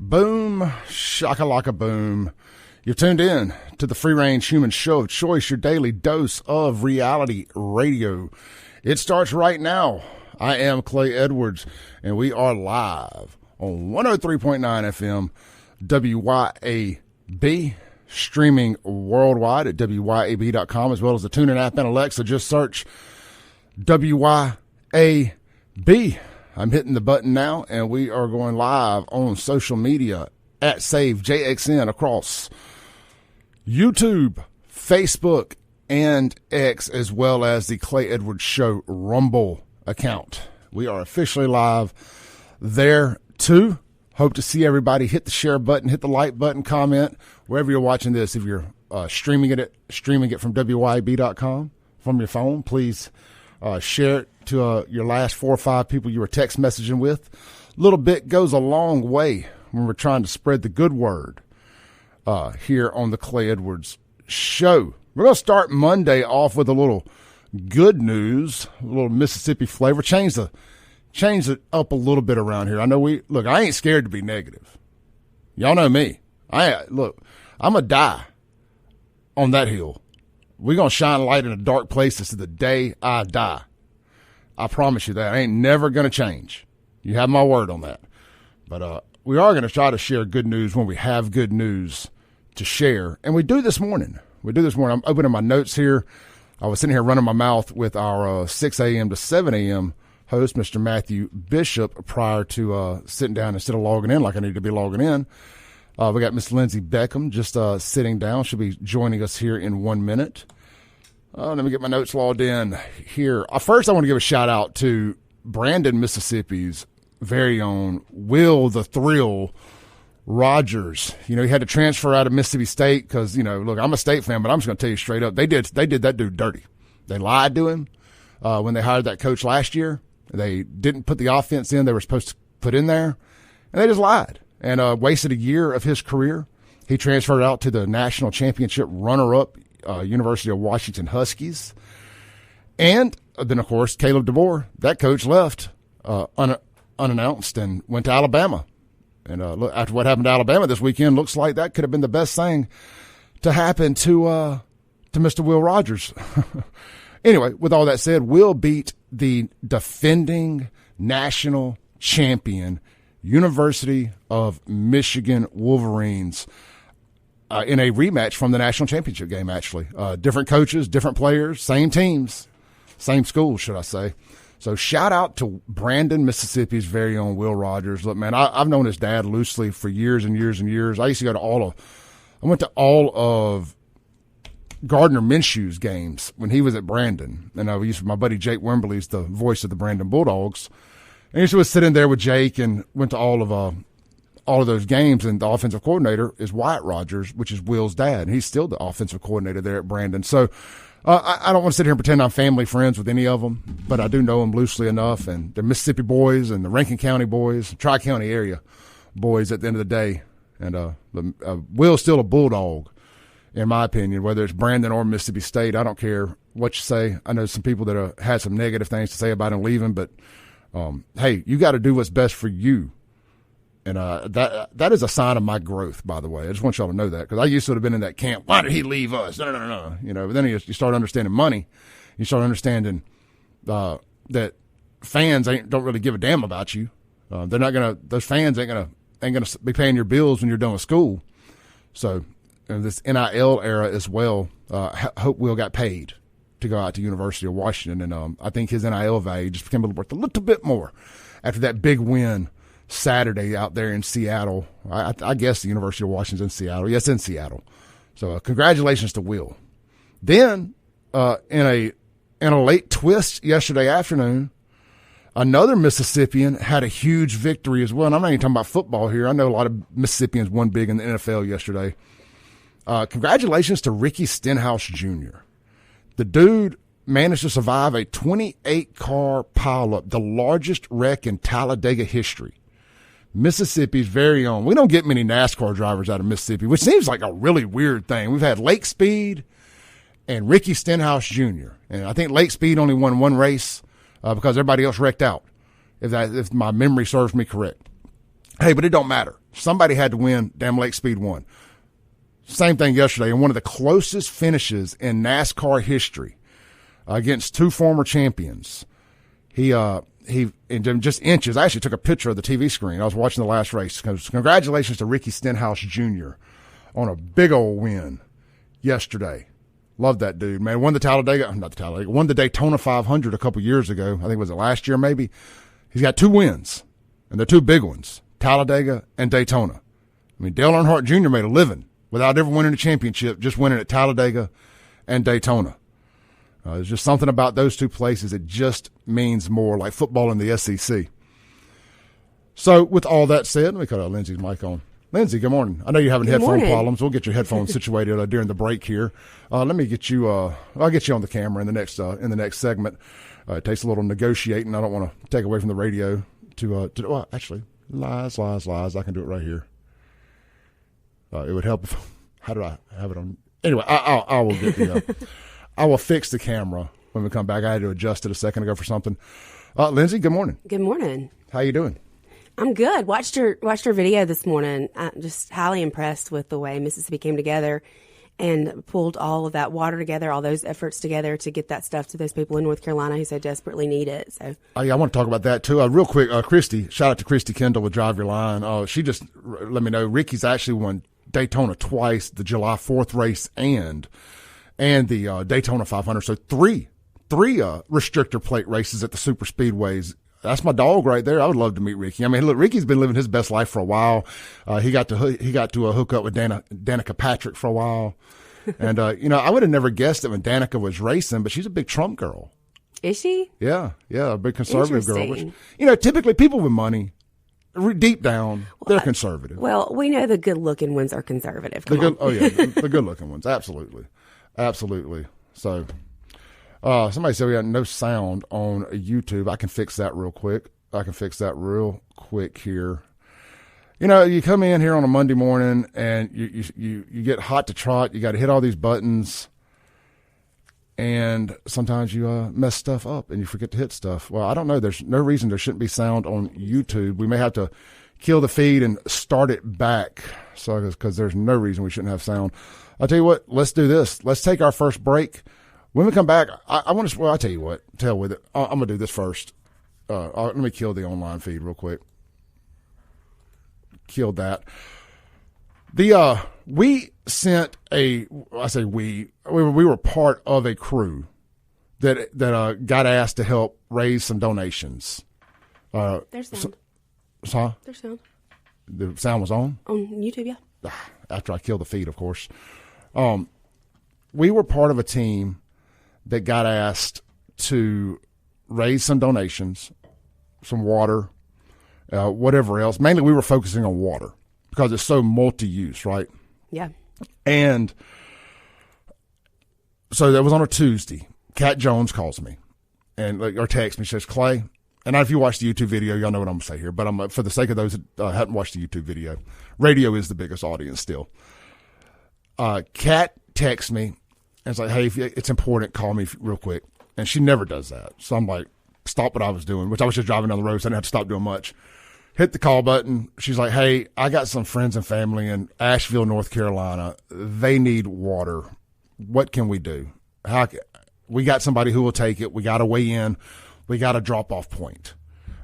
Boom, shakalaka boom. You've tuned in to the Free Range Human Show of Choice, your daily dose of reality radio. It starts right now. I am Clay Edwards, and we are live on 103.9 FM WYAB, streaming worldwide at WYAB.com, as well as the TuneIn app and Alexa. Just search WYAB. I'm hitting the button now, and we are going live on social media at SaveJXN across YouTube, Facebook, and X, as well as the Clay Edwards Show Rumble account. We are officially live there, too. Hope to see everybody. Hit the share button, hit the like button, comment, wherever you're watching this. If you're streaming it from WYAB.com from your phone, please share it to your last 4 or 5 people you were text messaging with. A little bit goes a long way when we're trying to spread the good word here on the Clay Edwards Show. We're going to start Monday off with a little good news, a little Mississippi flavor. Change it up a little bit around here. I know I ain't scared to be negative. Y'all know me. I'm going to die on that hill. We're going to shine light in a dark place to the day I die. I promise you that. I ain't never going to change. You have my word on that. But we are going to try to share good news when we have good news to share. And we do this morning. I'm opening my notes here. I was sitting here running my mouth with our 6 a.m. to 7 a.m. host, Mr. Matthew Bishop, prior to sitting down instead of logging in like I need to be logging in. We got Miss Lindsey Beckham just sitting down. She'll be joining us here in 1 minute. Let me get my notes logged in here. First, I want to give a shout-out to Brandon, Mississippi's very own Will the Thrill Rogers. You know, he had to transfer out of Mississippi State because, look, I'm a State fan, but I'm just going to tell you straight up, they did that dude dirty. They lied to him when they hired that coach last year. They didn't put the offense in they were supposed to put in there, and they just lied and wasted a year of his career. He transferred out to the national championship runner-up University of Washington Huskies. And then, of course, Caleb DeBoer, that coach left unannounced and went to Alabama. And after what happened to Alabama this weekend, looks like that could have been the best thing to happen to Mr. Will Rogers. Anyway, with all that said, Will beat the defending national champion University of Michigan Wolverines in a rematch from the national championship game, actually. Different coaches, different players, same teams, same schools, should I say. So shout out to Brandon, Mississippi's very own Will Rogers. Look, man, I've known his dad loosely for years and years and years. I used to go to I went to all of Gardner Minshew's games when he was at Brandon. And my buddy Jake Wimberly's the voice of the Brandon Bulldogs. And I used to sit in there with Jake and went to all of those games, and the offensive coordinator is Wyatt Rogers, which is Will's dad, and he's still the offensive coordinator there at Brandon. So I don't want to sit here and pretend I'm family friends with any of them, but I do know them loosely enough, and the Mississippi boys and the Rankin County boys, Tri-County area boys at the end of the day. And Will's still a Bulldog, in my opinion, whether it's Brandon or Mississippi State. I don't care what you say. I know some people that have had some negative things to say about him leaving, but, hey, you got to do what's best for you. And that is a sign of my growth, by the way. I just want y'all to know that, because I used to have been in that camp. Why did he leave us? No. But then you start understanding money. You start understanding that fans don't really give a damn about you. They're not gonna. Those fans ain't gonna be paying your bills when you're done with school. So this NIL era as well. Hope Will got paid to go out to University of Washington, and I think his NIL value just became worth a little bit more after that big win Saturday out there in Seattle. I guess the University of Washington's in Seattle. Yes, in Seattle. So congratulations to Will. Then in a late twist yesterday afternoon, another Mississippian had a huge victory as well. And I'm not even talking about football here. I know a lot of Mississippians won big in the NFL yesterday. Congratulations to Ricky Stenhouse Jr. The dude managed to survive a 28-car pileup, the largest wreck in Talladega history. Mississippi's very own. We don't get many NASCAR drivers out of Mississippi, which seems like a really weird thing. We've had Lake Speed and Ricky Stenhouse Jr. And I think Lake Speed only won one race because everybody else wrecked out, if my memory serves me correct. Hey, but it don't matter. Somebody had to win. Damn Lake Speed won. Same thing yesterday. In one of the closest finishes in NASCAR history against two former champions. He in just inches. I actually took a picture of the TV screen. I was watching the last race. Congratulations to Ricky Stenhouse Jr. on a big old win yesterday. Love that dude, man. Won the Daytona 500 a couple years ago. I think was it last year maybe. He's got two wins, and they're two big ones, Talladega and Daytona. I mean, Dale Earnhardt Jr. made a living without ever winning a championship, just winning at Talladega and Daytona. There's just something about those two places that just means more, like football in the SEC. So with all that said, let me cut Lindsey's mic on. Lindsey, good morning. I know you're having headphone problems. We'll get your headphones situated during the break here. Let me get you. I'll get you on the camera in the next segment. It takes a little negotiating. I don't want to take away from the radio. Well, actually, lies. I can do it right here. It would help if. How do I have it on? Anyway, I will get the. I will fix the camera when we come back. I had to adjust it a second ago for something. Lindsey, good morning. Good morning. How you doing? I'm good. Watched her video this morning. I'm just highly impressed with the way Mississippi came together and pulled all of that water together, all those efforts together to get that stuff to those people in North Carolina who so desperately need it. So I want to talk about that too. Real quick, Christy, shout out to Christy Kendall with Drive Your Line. She just let me know Ricky's actually won Daytona twice, the July 4th race and the Daytona 500. So three restrictor plate races at the super speedways. That's my dog right there. I would love to meet Ricky. I mean, look, Ricky's been living his best life for a while. He got to hook up with Danica Patrick for a while. And, I would have never guessed it when Danica was racing, but she's a big Trump girl. Is she? Yeah, a big conservative girl. Which, typically people with money, deep down, they're conservative. Well, we know the good-looking ones are conservative. The good-looking ones. Absolutely. So, somebody said we had no sound on YouTube. I can fix that real quick. Here. You come in here on a Monday morning and you get hot to trot. You got to hit all these buttons, and sometimes you mess stuff up and you forget to hit stuff. Well, I don't know. There's no reason there shouldn't be sound on YouTube. We may have to kill the feed and start it back, because there's no reason we shouldn't have sound. I'll tell you what. Let's do this. Let's take our first break. When we come back, I want to. Well, I'll tell you what. Tell with it. I'm gonna do this first. Let me kill the online feed real quick. Killed that. We sent a. I say we were part of a crew that got asked to help raise some donations. There's sound. There's sound. The sound was on YouTube. Yeah. After I killed the feed, of course. We were part of a team that got asked to raise some donations, some water, whatever else. Mainly we were focusing on water because it's so multi-use, right? Yeah. And so that was on a Tuesday. Kat Jones calls me or texts me. She says, Clay, and if you watch the YouTube video, y'all know what I'm going to say here, but for the sake of those that haven't watched the YouTube video, radio is the biggest audience still. Kat texts me. And it's like, hey, if it's important, call me real quick. And she never does that. So I'm like, stop what I was doing, which I was just driving down the road, so I didn't have to stop doing much. Hit the call button. She's like, hey, I got some friends and family in Asheville, North Carolina. They need water. What can we do? We got somebody who will take it. We got to weigh in. We got a drop-off point.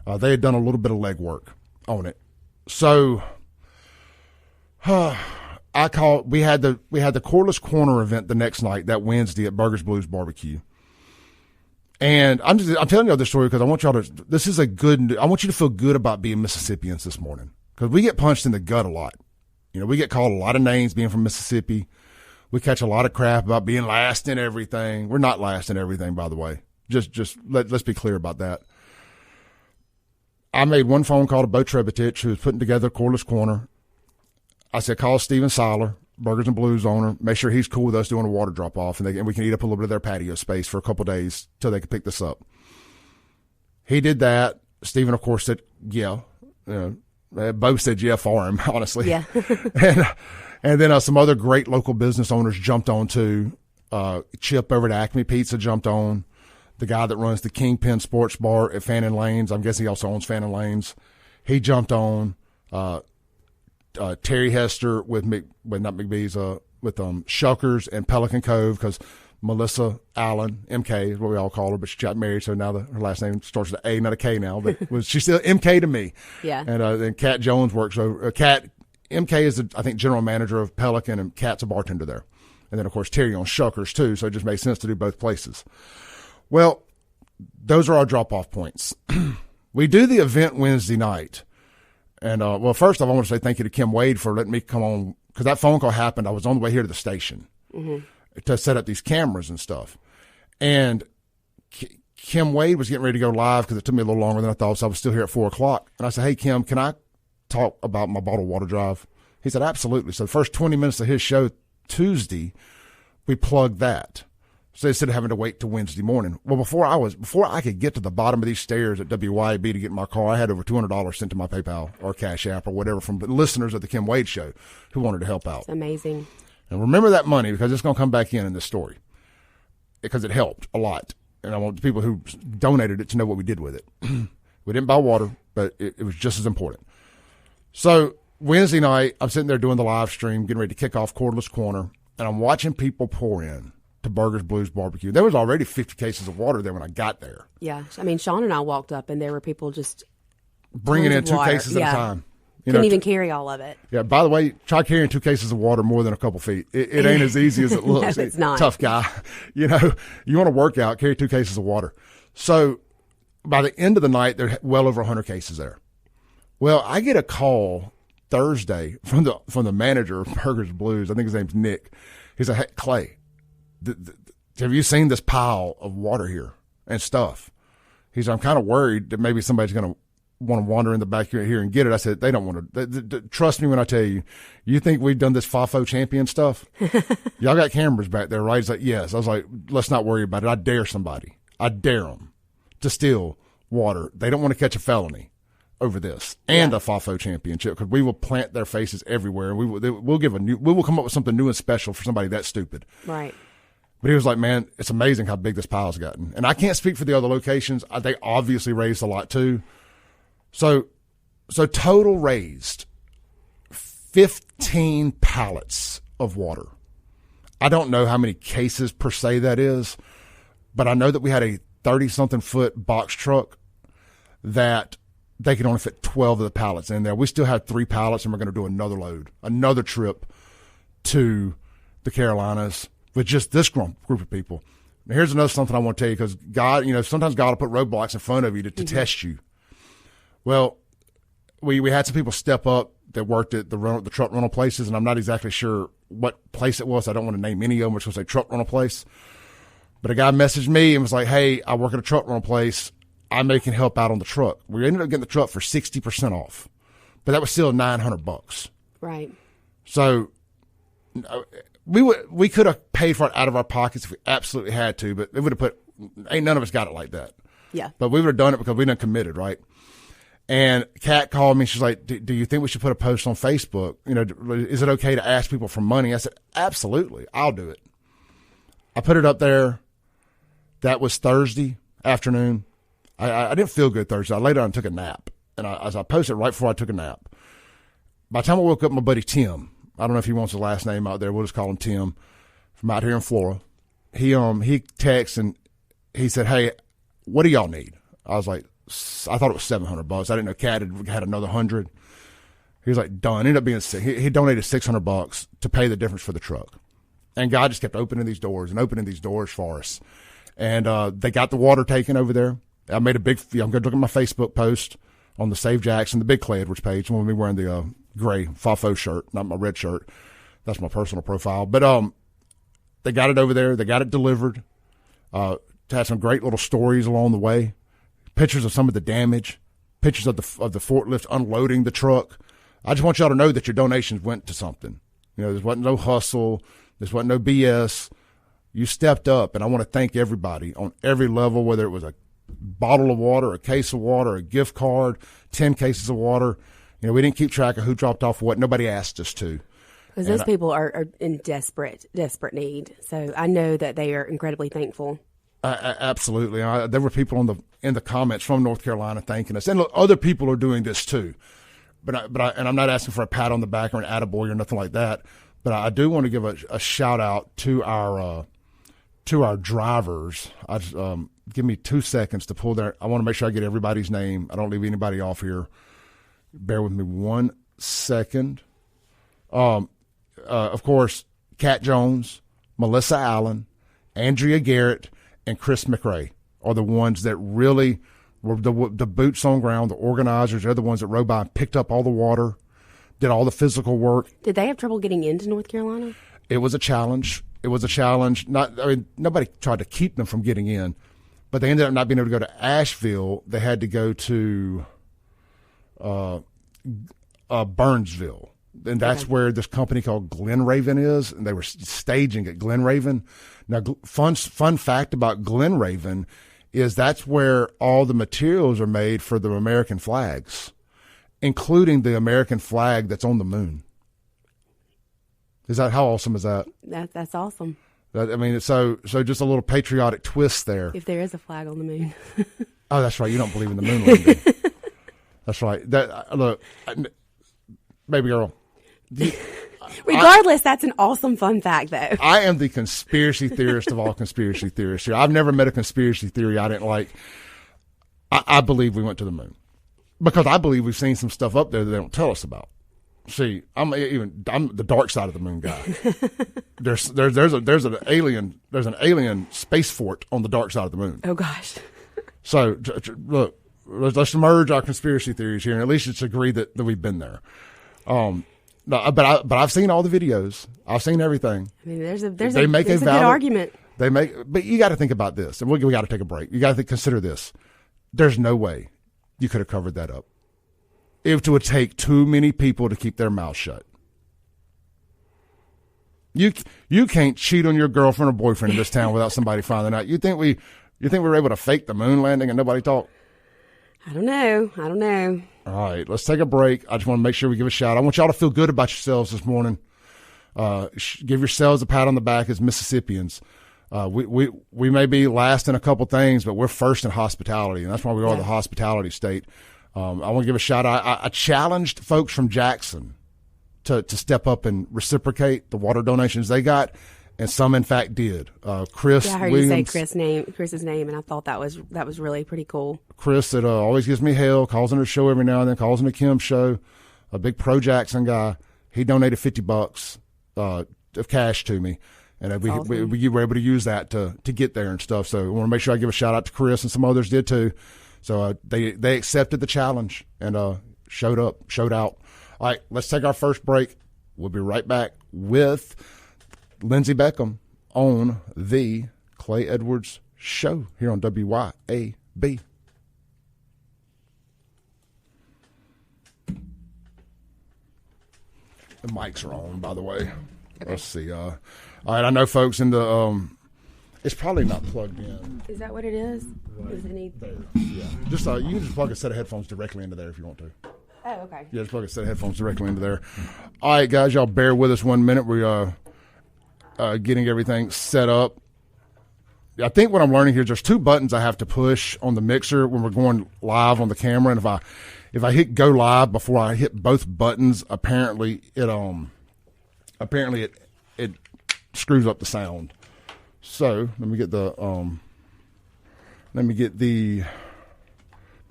They had done a little bit of legwork on it. So we had the Cordless Corner event the next night, that Wednesday at Burgers Blues Barbecue. And I'm telling y'all this story because I want y'all to, I want you to feel good about being Mississippians this morning, because we get punched in the gut a lot. We get called a lot of names being from Mississippi. We catch a lot of crap about being last in everything. We're not last in everything, by the way. Let's be clear about that. I made one phone call to Bo Trebetich, who was putting together Cordless Corner. I said, call Steven Seiler, Burgers and Blues owner, make sure he's cool with us doing a water drop-off, and we can eat up a little bit of their patio space for a couple of days till they can pick this up. He did that. Steven, of course, said, yeah. Bo said, yeah, for him, honestly. Yeah. and then some other great local business owners jumped on, too. Chip over at Acme Pizza jumped on. The guy that runs the Kingpin Sports Bar at Fannin Lanes, I'm guessing he also owns Fannin Lanes, he jumped on. Terry Hester with not McBee's, with Shuckers and Pelican Cove, because Melissa Allen, MK is what we all call her, but she got married, so now her last name starts with an A, not a K now, but she's still MK to me. Yeah. And then Kat Jones works over, MK is, I think, general manager of Pelican, and Kat's a bartender there. And then, of course, Terry on Shuckers, too, so it just makes sense to do both places. Well, those are our drop-off points. We do the event Wednesday night. And, well, first off, I want to say thank you to Kim Wade for letting me come on, because that phone call happened. I was on the way here to the station to set up these cameras and stuff. And Kim Wade was getting ready to go live because it took me a little longer than I thought, so I was still here at 4 o'clock. And I said, hey, Kim, can I talk about my bottled water drive? He said, absolutely. So the first 20 minutes of his show Tuesday, we plugged that. So instead of having to wait till Wednesday morning. Well, before I could get to the bottom of these stairs at WYAB to get in my car, I had over $200 sent to my PayPal or Cash App or whatever from the listeners of the Kim Wade show who wanted to help out. It's amazing. And remember that money, because it's going to come back in this story, because it helped a lot. And I want the people who donated it to know what we did with it. We didn't buy water, but it was just as important. So Wednesday night, I'm sitting there doing the live stream, getting ready to kick off Cordless Corner, and I'm watching people pour in to Burgers Blues Barbecue. There was already 50 cases of water there when I got there. Yeah. I mean, Sean and I walked up, and there were people just bringing in 2 water. cases at a time. Couldn't even carry all of it. Yeah, by the way, try carrying 2 cases of water more than a couple feet. It ain't as easy as it looks. No, it's not. Tough guy. You know, you want to work out, carry 2 cases of water. So by the end of the night, there are well over 100 cases there. Well, I get a call Thursday from the manager of Burgers Blues. I think his name's Nick. He's like, hey, Clay, have you seen this pile of water here and stuff? He's like, I'm kind of worried that maybe somebody's going to want to wander in the back here and get it. I said, they don't want to. Trust me when I tell you, you think we've done this FAFO champion stuff? Y'all got cameras back there, right? He's like, yes. I was like, let's not worry about it. I dare somebody. I dare them to steal water. They don't want to catch a felony over this and a FAFO championship, because we will plant their faces everywhere. And we will come up with something new and special for somebody that stupid. Right. But he was like, man, it's amazing how big this pile's gotten. And I can't speak for the other locations. They obviously raised a lot too. So total raised 15 pallets of water. I don't know how many cases per se that is, but I know that we had a 30-something foot box truck that they could only fit 12 of the pallets in there. We still have 3 pallets, and we're going to do another trip to the Carolinas with just this group of people. Now, here's another something I want to tell you, because God, sometimes God will put roadblocks in front of you to test you. Well, we had some people step up that worked at the truck rental places, and I'm not exactly sure what place it was. I don't want to name any of them. We're supposed to say truck rental place. But a guy messaged me and was like, hey, I work at a truck rental place. I may can help out on the truck. We ended up getting the truck for 60% off, but that was still $900. Right. So we could have paid for it out of our pockets if we absolutely had to, but it would have ain't none of us got it like that. Yeah. But we would have done it because we done committed, right? And Kat called me. She's like, do you think we should put a post on Facebook? Is it okay to ask people for money? I said, absolutely. I'll do it. I put it up there. That was Thursday afternoon. I didn't feel good Thursday. I laid down and took a nap. And I posted right before I took a nap. By the time I woke up, my buddy Tim, I don't know if he wants the last name out there. We'll just call him Tim, from out here in Florida. He texted and he said, hey, what do y'all need? I was like, I thought it was $700. I didn't know Kat had another 100. He was like, done. Ended up being he donated $600 to pay the difference for the truck. And God just kept opening these doors for us. And they got the water taken over there. I made I'm going to look at my Facebook post on the Save Jackson, the Big Clay Edwards page. I'm going to be wearing the gray FAFO shirt, not my red shirt. That's my personal profile. But they got it over there. They got it delivered. Had some great little stories along the way. Pictures of some of the damage. Pictures of the forklift unloading the truck. I just want y'all to know that your donations went to something. There wasn't no hustle. There wasn't no BS. You stepped up, and I want to thank everybody on every level, whether it was a bottle of water, a case of water, a gift card, 10 cases of water. We didn't keep track of who dropped off what. Nobody asked us to. Because those people are in desperate need. So I know that they are incredibly thankful. Absolutely. There were people in the comments from North Carolina thanking us. And look, other people are doing this too. and I'm not asking for a pat on the back or an attaboy or nothing like that. But I do want to give a shout out to our drivers. I just, give me 2 seconds to pull their. I want to make sure I get everybody's name. I don't leave anybody off here. Bear with me 1 second. Of course, Kat Jones, Melissa Allen, Andrea Garrett, and Chris McRae are the ones that really were the boots on ground, the organizers. They're the ones that rode by and picked up all the water, did all the physical work. Did they have trouble getting into North Carolina? It was a challenge. Nobody tried to keep them from getting in, but they ended up not being able to go to Asheville. They had to go to Burnsville. And that's where this company called Glen Raven is, and they were staging at Glen Raven. Now, fun fact about Glen Raven is that's where all the materials are made for the American flags, including the American flag that's on the moon. How awesome is that? That's awesome. So just a little patriotic twist there. If there is a flag on the moon. Oh, that's right. You don't believe in the moon landing. That's right. Look, baby girl. Regardless, that's an awesome fun fact, though. I am the conspiracy theorist of all conspiracy theorists here. I've never met a conspiracy theory I didn't like. I believe we went to the moon because I believe we've seen some stuff up there that they don't tell us about. See, I'm the dark side of the moon guy. There's an alien space fort on the dark side of the moon. Oh gosh. So look, let's merge our conspiracy theories here, and at least it's agreed that we've been there. No, but I've seen all the videos. I've seen everything. I mean, there's a good argument. But you got to think about this, and we got to take a break. You got to consider this. There's no way you could have covered that up. It would take too many people to keep their mouth shut. You can't cheat on your girlfriend or boyfriend in this town without somebody finding out. You think we were able to fake the moon landing and nobody talked? I don't know. All right, let's take a break. I just want to make sure we give a shout. I want y'all to feel good about yourselves this morning. Give yourselves a pat on the back as Mississippians. We may be last in a couple things, but we're first in hospitality, and that's why we are the hospitality state. I want to give a shout out. I challenged folks from Jackson to step up and reciprocate the water donations they got, and some in fact did. Chris, I heard Williams, you say Chris's name, and I thought that was really pretty cool. Chris that always gives me hell, calls on her show every now and then, calls on the Kim show. A big pro Jackson guy. He donated $50 of cash to me, and we were able to use that to get there and stuff. So I want to make sure I give a shout out to Chris, and some others did too. So they accepted the challenge and showed out. All right, let's take our first break. We'll be right back with Lindsey Beckham on the Clay Edwards Show here on WYAB. The mics are on, by the way. Okay. Let's see. All right, I know folks in the it's probably not plugged in. Is that what it is? Right. Does it need? There. Yeah. Just you can just plug a set of headphones directly into there if you want to. Oh, okay. Yeah, just plug a set of headphones directly into there. All right, guys, y'all bear with us 1 minute. We are getting everything set up. I think what I'm learning here is there's 2 buttons I have to push on the mixer when we're going live on the camera, and if I hit go live before I hit both buttons, apparently it screws up the sound. So let me get the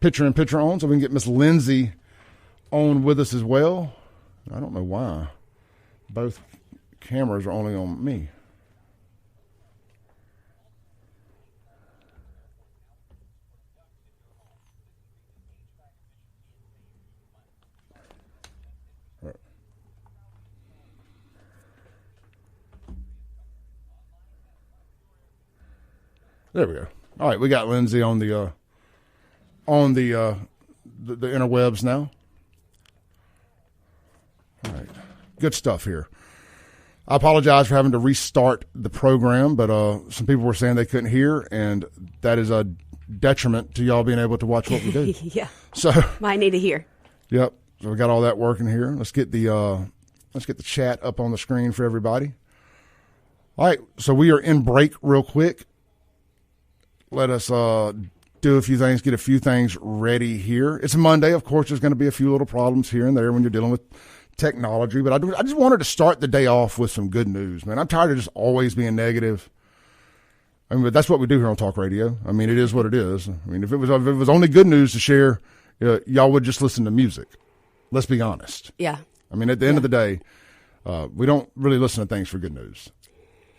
picture on so we can get Miss Lindsey on with us as well. I don't know why both cameras are only on me. There we go. All right, we got Lindsey on the interwebs now. All right, good stuff here. I apologize for having to restart the program, but some people were saying they couldn't hear, and that is a detriment to y'all being able to watch what we do. Yeah. So might need to hear. Yep. So we got all that working here. Let's get the chat up on the screen for everybody. All right. So we are in break real quick. Let us do a few things, get a few things ready here. It's a Monday. Of course, there's going to be a few little problems here and there when you're dealing with technology. But I just wanted to start the day off with some good news, man. I'm tired of just always being negative. I mean, but that's what we do here on Talk Radio. I mean, it is what it is. I mean, if it was only good news to share, y'all would just listen to music. Let's be honest. Yeah. I mean, at the end of the day, we don't really listen to things for good news.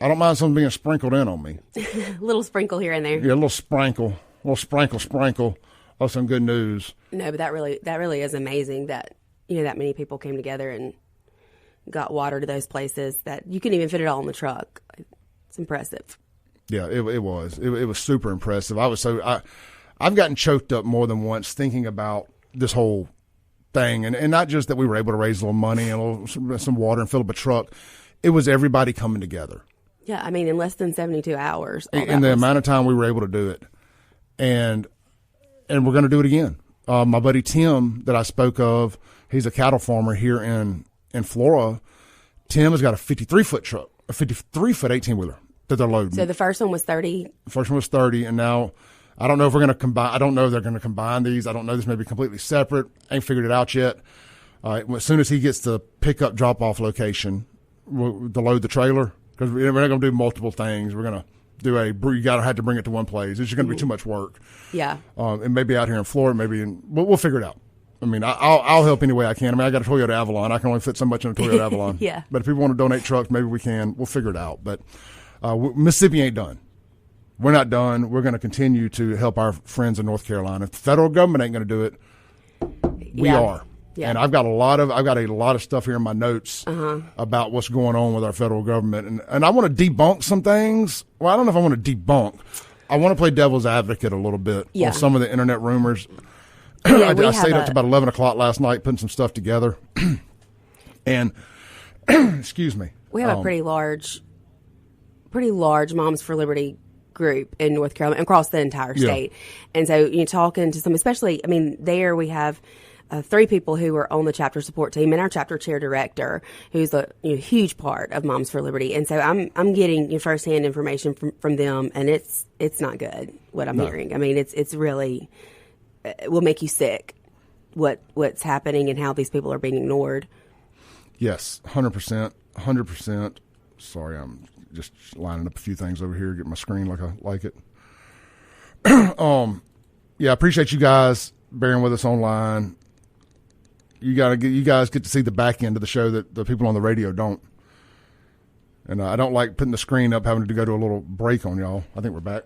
I don't mind something being sprinkled in on me. A little sprinkle here and there. Yeah, a little sprinkle of some good news. No, but that really is amazing that that many people came together and got water to those places that you couldn't even fit it all in the truck. It's impressive. Yeah, it was. It was super impressive. I've gotten choked up more than once thinking about this whole thing, and not just that we were able to raise a little money and some water and fill up a truck. It was everybody coming together. Yeah, I mean, in less than 72 hours. In the amount of time we were able to do it. And we're going to do it again. My buddy Tim that I spoke of, he's a cattle farmer here in Florida. Tim has got a 53-foot truck, a 53-foot 18-wheeler that they're loading. So the first one was 30? The first one was 30, and now I don't know if we're going to combine. I don't know if they're going to combine these. I don't know. This may be completely separate. Ain't figured it out yet. As soon as he gets the pickup drop-off location, to load the trailer, because we're not going to do multiple things. We're going to do you got to have to bring it to one place. It's just going to be too much work. Yeah. And maybe out here in Florida, we'll figure it out. I mean, I'll help any way I can. I mean, I got a Toyota Avalon. I can only fit so much in a Toyota Avalon. Yeah. But if people want to donate trucks, maybe we can. We'll figure it out. But Mississippi ain't done. We're not done. We're going to continue to help our friends in North Carolina. If the federal government ain't going to do it, we are. Yeah. And I've got a lot of stuff here in my notes about what's going on with our federal government, and I want to debunk some things. Well, I don't know if I want to debunk. I want to play devil's advocate a little bit on some of the internet rumors. Yeah, I stayed up to about 11 o'clock last night putting some stuff together, and excuse me. We have a pretty large Moms for Liberty group in North Carolina across the entire state, and so you're talking to some, especially. I mean, there we have 3 people who are on the chapter support team and our chapter chair director, who's a huge part of Moms for Liberty. And so I'm getting firsthand information from them, and it's not good what I'm hearing. I mean, it's really it will make you sick what's happening and how these people are being ignored. Yes, 100%. Sorry, I'm just lining up a few things over here, get my screen like I like it. I appreciate you guys bearing with us online. You guys get to see the back end of the show that the people on the radio don't. And I don't like putting the screen up, having to go to a little break on y'all. I think we're back.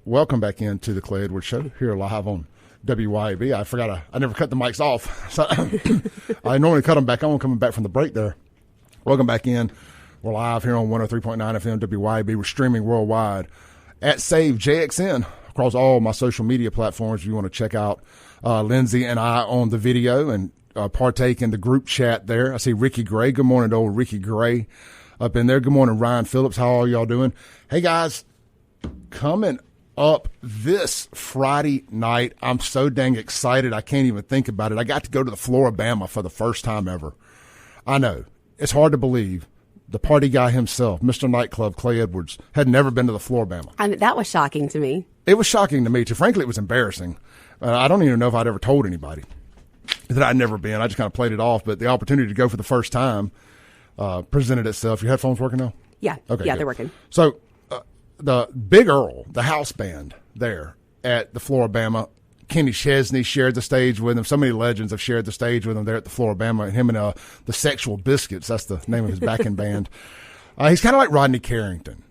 Welcome back into the Clay Edwards Show here live on WYAB. I forgot I never cut the mics off. So I normally cut them back on coming back from the break there. Welcome back in. We're live here on 103.9 FM WYAB. We're streaming worldwide at Save JXN across all my social media platforms. If you want to check out Lindsey and I on the video and partake in the group chat there. I see Ricky Gray. Good morning to old Ricky Gray up in there. Good morning, Ryan Phillips. How are y'all doing? Hey, guys, coming up this Friday night, I'm so dang excited I can't even think about it. I got to go to the Floribama for the first time ever. I know. It's hard to believe. The party guy himself, Mr. Nightclub, Clay Edwards, had never been to the Floribama. I mean, that was shocking to me. It was shocking to me, too. Frankly, it was embarrassing. I don't even know if I'd ever told anybody that I'd never been. I just kind of played it off. But the opportunity to go for the first time presented itself. Your headphones working now? Yeah. Okay, yeah, good. They're working. So the Big Earl, the house band there at the Floribama, Kenny Chesney shared the stage with him. So many legends have shared the stage with him there at the Floribama. Him and the Sexual Biscuits, that's the name of his backing band. He's kind of like Rodney Carrington.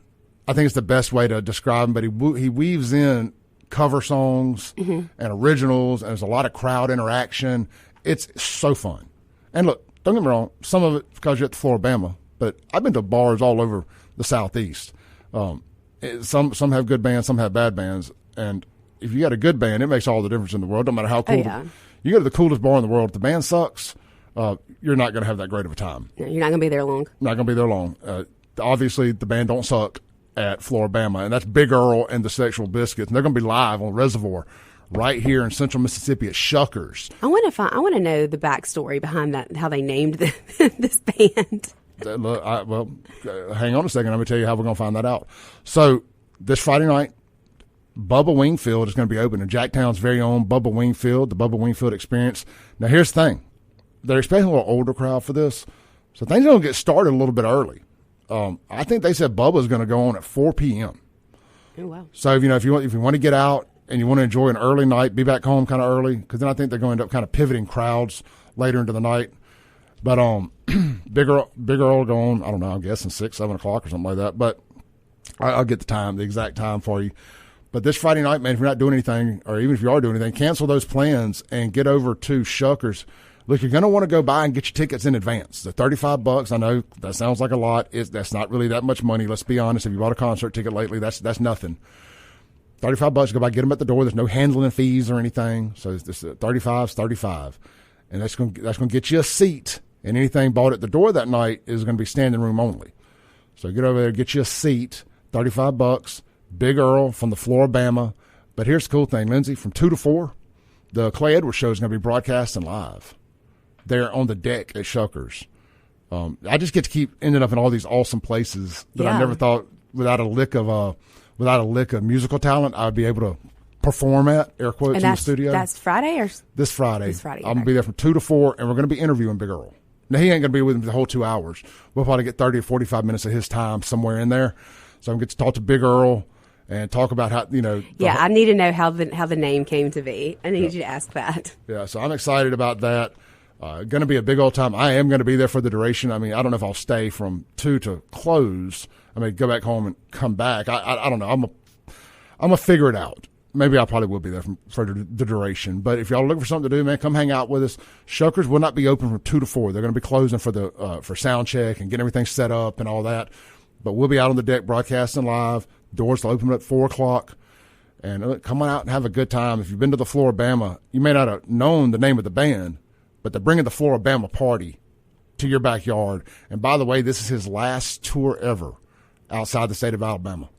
I think it's the best way to describe him, but he weaves in cover songs and originals, and there's a lot of crowd interaction. It's so fun. And look, don't get me wrong, some of it because you're at the Floribama, but I've been to bars all over the Southeast. Some have good bands, some have bad bands, and if you got a good band, it makes all the difference in the world. No matter how cool. You go to the coolest bar in the world. If the band sucks, you're not going to have that great of a time. No, you're not going to be there long. Not going to be there long. Obviously, the band don't suck at Floribama, and that's Big Earl and the Sexual Biscuits. And they're going to be live on Reservoir right here in central Mississippi at Shuckers. I want to know the backstory behind that, how they named this band. Look, hang on a second. I'm going to tell you how we're going to find that out. So this Friday night, Bubba Wingfield is going to be open in Jacktown's very own Bubba Wingfield, the Bubba Wingfield Experience. Now, here's the thing. They're expecting a little older crowd for this, so things are going to get started a little bit early. I think they said Bubba's going to go on at 4 p.m. Oh, wow. So, if you want to get out and you want to enjoy an early night, be back home kind of early, because then I think they're going to end up kind of pivoting crowds later into the night. But Big Earl will go on, I don't know, I'm guessing 6, 7 o'clock or something like that. But I'll get the exact time for you. But this Friday night, man, if you're not doing anything, or even if you are doing anything, cancel those plans and get over to Shuckers. Look, you're going to want to go buy and get your tickets in advance. The $35, I know that sounds like a lot. That's not really that much money. Let's be honest. If you bought a concert ticket lately, that's nothing. $35, go by, get them at the door. There's no handling fees or anything. So it's $35, and that's going to get you a seat. And anything bought at the door that night is going to be standing room only. So get over there, get you a seat. $35. Big Earl from the Floribama. But here's the cool thing, Lindsey, from 2 to 4, the Clay Edwards show is going to be broadcasting live there on the deck at Shuckers. I just get to keep ending up in all these awesome places that I never thought without a lick of musical talent I would be able to perform at, air quotes, in the studio. That's Friday or this Friday? This Friday. I'm going to be there from 2 to 4, and we're going to be interviewing Big Earl. Now, he ain't going to be with him the whole 2 hours. We'll probably get 30 or 45 minutes of his time somewhere in there. So I'm going to get to talk to Big Earl and talk about how, I need to know how the name came to be. I need you to ask that. Yeah, so I'm excited about that. Going to be a big old time. I am going to be there for the duration. I mean, I don't know if I'll stay from 2 to close. I may go back home and come back. I don't know. I'm going to figure it out. Maybe I probably will be there for the duration. But if y'all are looking for something to do, man, come hang out with us. Shuckers will not be open from 2 to 4. They're going to be closing for sound check and getting everything set up and all that. But we'll be out on the deck broadcasting live. Doors will open at 4 o'clock. And come on out and have a good time. If you've been to the Floribama, you may not have known the name of the band, but they're bringing the Floribama party to your backyard. And by the way, this is his last tour ever outside the state of Alabama.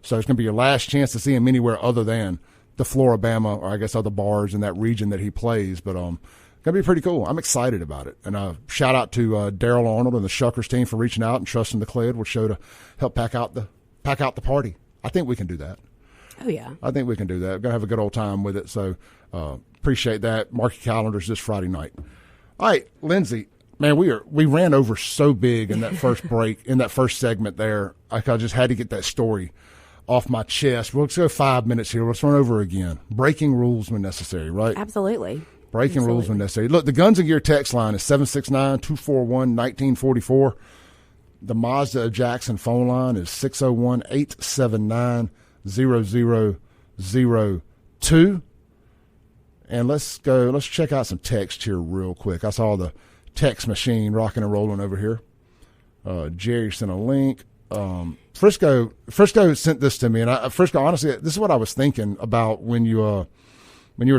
So it's going to be your last chance to see him anywhere other than the Floribama, or I guess other bars in that region that he plays. But going to be pretty cool. I'm excited about it. And shout out to Daryl Arnold and the Shuckers team for reaching out and trusting the Clay Edwards show to help pack out the party. I think we can do that. Oh, yeah. I think we can do that. We're going to have a good old time with it. So appreciate that. Mark your calendars this Friday night. All right, Lindsey. Man, we ran over so big in that first break, in that first segment there. I just had to get that story off my chest. Let's go 5 minutes here. Let's run over again. Breaking rules when necessary, right? Absolutely. Breaking rules when necessary. Look, the Guns and Gear text line is 769-241-1944. The Mazda of Jackson phone line is 601-879-0002. And let's check out some text here real quick. I saw the text machine rocking and rolling over here. Jerry sent a link. Frisco sent this to me, and Frisco, honestly, this is what I was thinking about when you were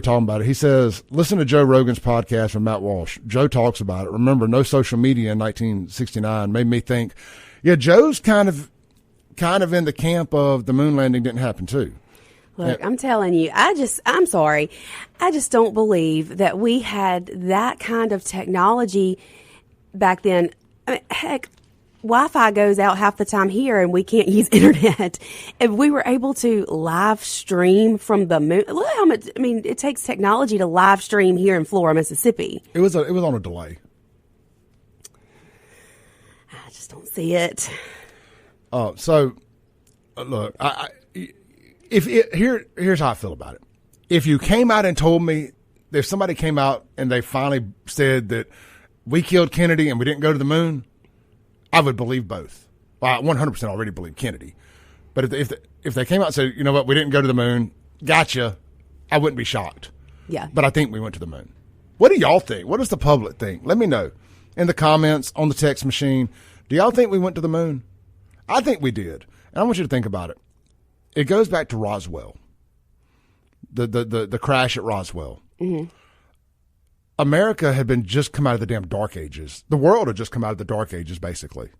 talking about it. He says, listen to Joe Rogan's podcast from Matt Walsh. Joe talks about it. Remember, no social media in 1969 made me think, yeah, Joe's kind of in the camp of the moon landing didn't happen too. Look, I'm telling you, I'm sorry. I just don't believe that we had that kind of technology back then. I mean, heck, Wi-Fi goes out half the time here and we can't use internet. If we were able to live stream from the moon, look how much, I mean, it takes technology to live stream here in Florida, Mississippi. It was on a delay. I just don't see it. So look, here's how I feel about it. If you came out and told me, if somebody came out and they finally said that we killed Kennedy and we didn't go to the moon, I would believe both. Well, I 100% already believe Kennedy. But if they came out and said, you know what, we didn't go to the moon, gotcha, I wouldn't be shocked. Yeah. But I think we went to the moon. What do y'all think? What does the public think? Let me know in the comments on the text machine. Do y'all think we went to the moon? I think we did. And I want you to think about it. It goes back to Roswell, the crash at Roswell. Mm-hmm. America had been just come out of the damn dark ages. The world had just come out of the dark ages, basically.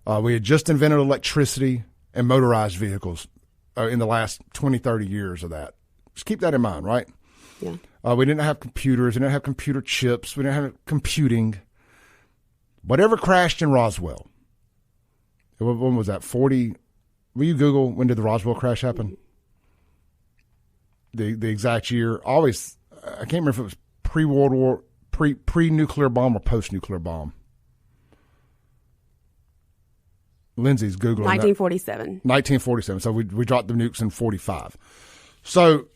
We had just invented electricity and motorized vehicles in the last 20, 30 years of that. Just keep that in mind, right? Yeah. We didn't have computers. We didn't have computer chips. We didn't have computing. Whatever crashed in Roswell. When was that? 40? Will you Google when did the Roswell crash happen? The exact year. Always, I can't remember if it was pre-World War, pre-nuclear bomb or post-nuclear bomb. Lindsey's Googling 1947. 1947. So we dropped the nukes in 45. So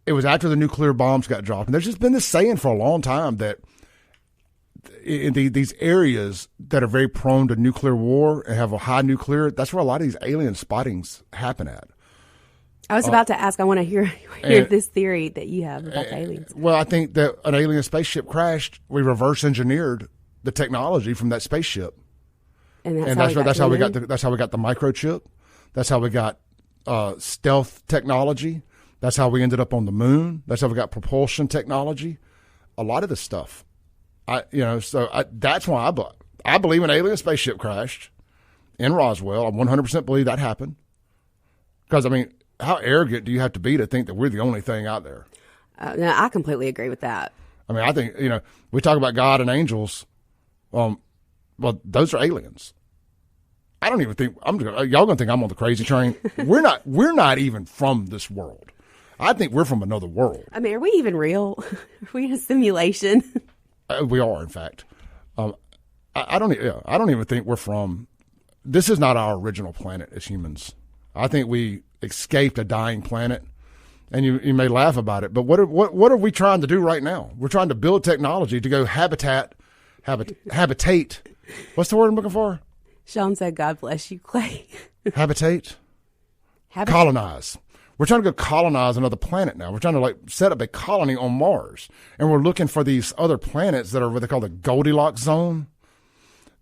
it was after the nuclear bombs got dropped. And there's just been this saying for a long time that in these areas that are very prone to nuclear war and have a high nuclear, that's where a lot of these alien spottings happen at. I was about to ask, I want to hear this theory that you have about the aliens. Well, I think that an alien spaceship crashed. We reverse engineered the technology from that spaceship. And that's how we got the microchip. That's how we got stealth technology. That's how we ended up on the moon. That's how we got propulsion technology. A lot of this stuff. That's why I believe an alien spaceship crashed in Roswell. I 100% believe that happened. Because, I mean, how arrogant do you have to be to think that we're the only thing out there? No, I completely agree with that. I mean, I think, we talk about God and angels. Well, those are aliens. I don't even think y'all gonna think I'm on the crazy train. We're not even from this world. I think we're from another world. I mean, are we even real? Are we in a simulation? We are, in fact. I don't even think we're from. This is not our original planet as humans. I think we escaped a dying planet, and you may laugh about it, but what are we trying to do right now? We're trying to build technology to go habitate. What's the word I'm looking for? Sean said, "God bless you, Clay." Habitate. Colonize. We're trying to go colonize another planet now. We're trying to set up a colony on Mars, and we're looking for these other planets that are what they call the Goldilocks zone,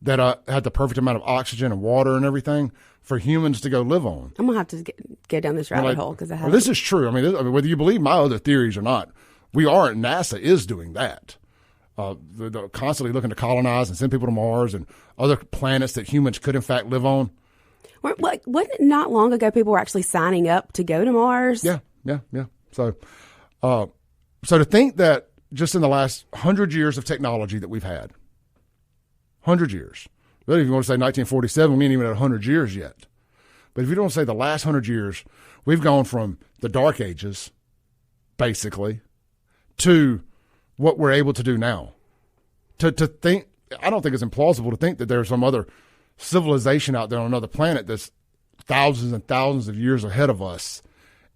that had the perfect amount of oxygen and water and everything for humans to go live on. I'm gonna have to get down this rabbit hole because I have. Well, this is true. I mean, whether you believe my other theories or not, NASA is doing that. They're constantly looking to colonize and send people to Mars and other planets that humans could in fact live on. Wasn't it not long ago people were actually signing up to go to Mars? Yeah. So to think that just in the last 100 years of technology that we've had, 100 years, really, if you want to say 1947, we ain't even at 100 years yet. But if you don't say the last 100 years, we've gone from the Dark Ages, basically, to what we're able to do now. To think, I don't think it's implausible to think that there's some other civilization out there on another planet that's thousands and thousands of years ahead of us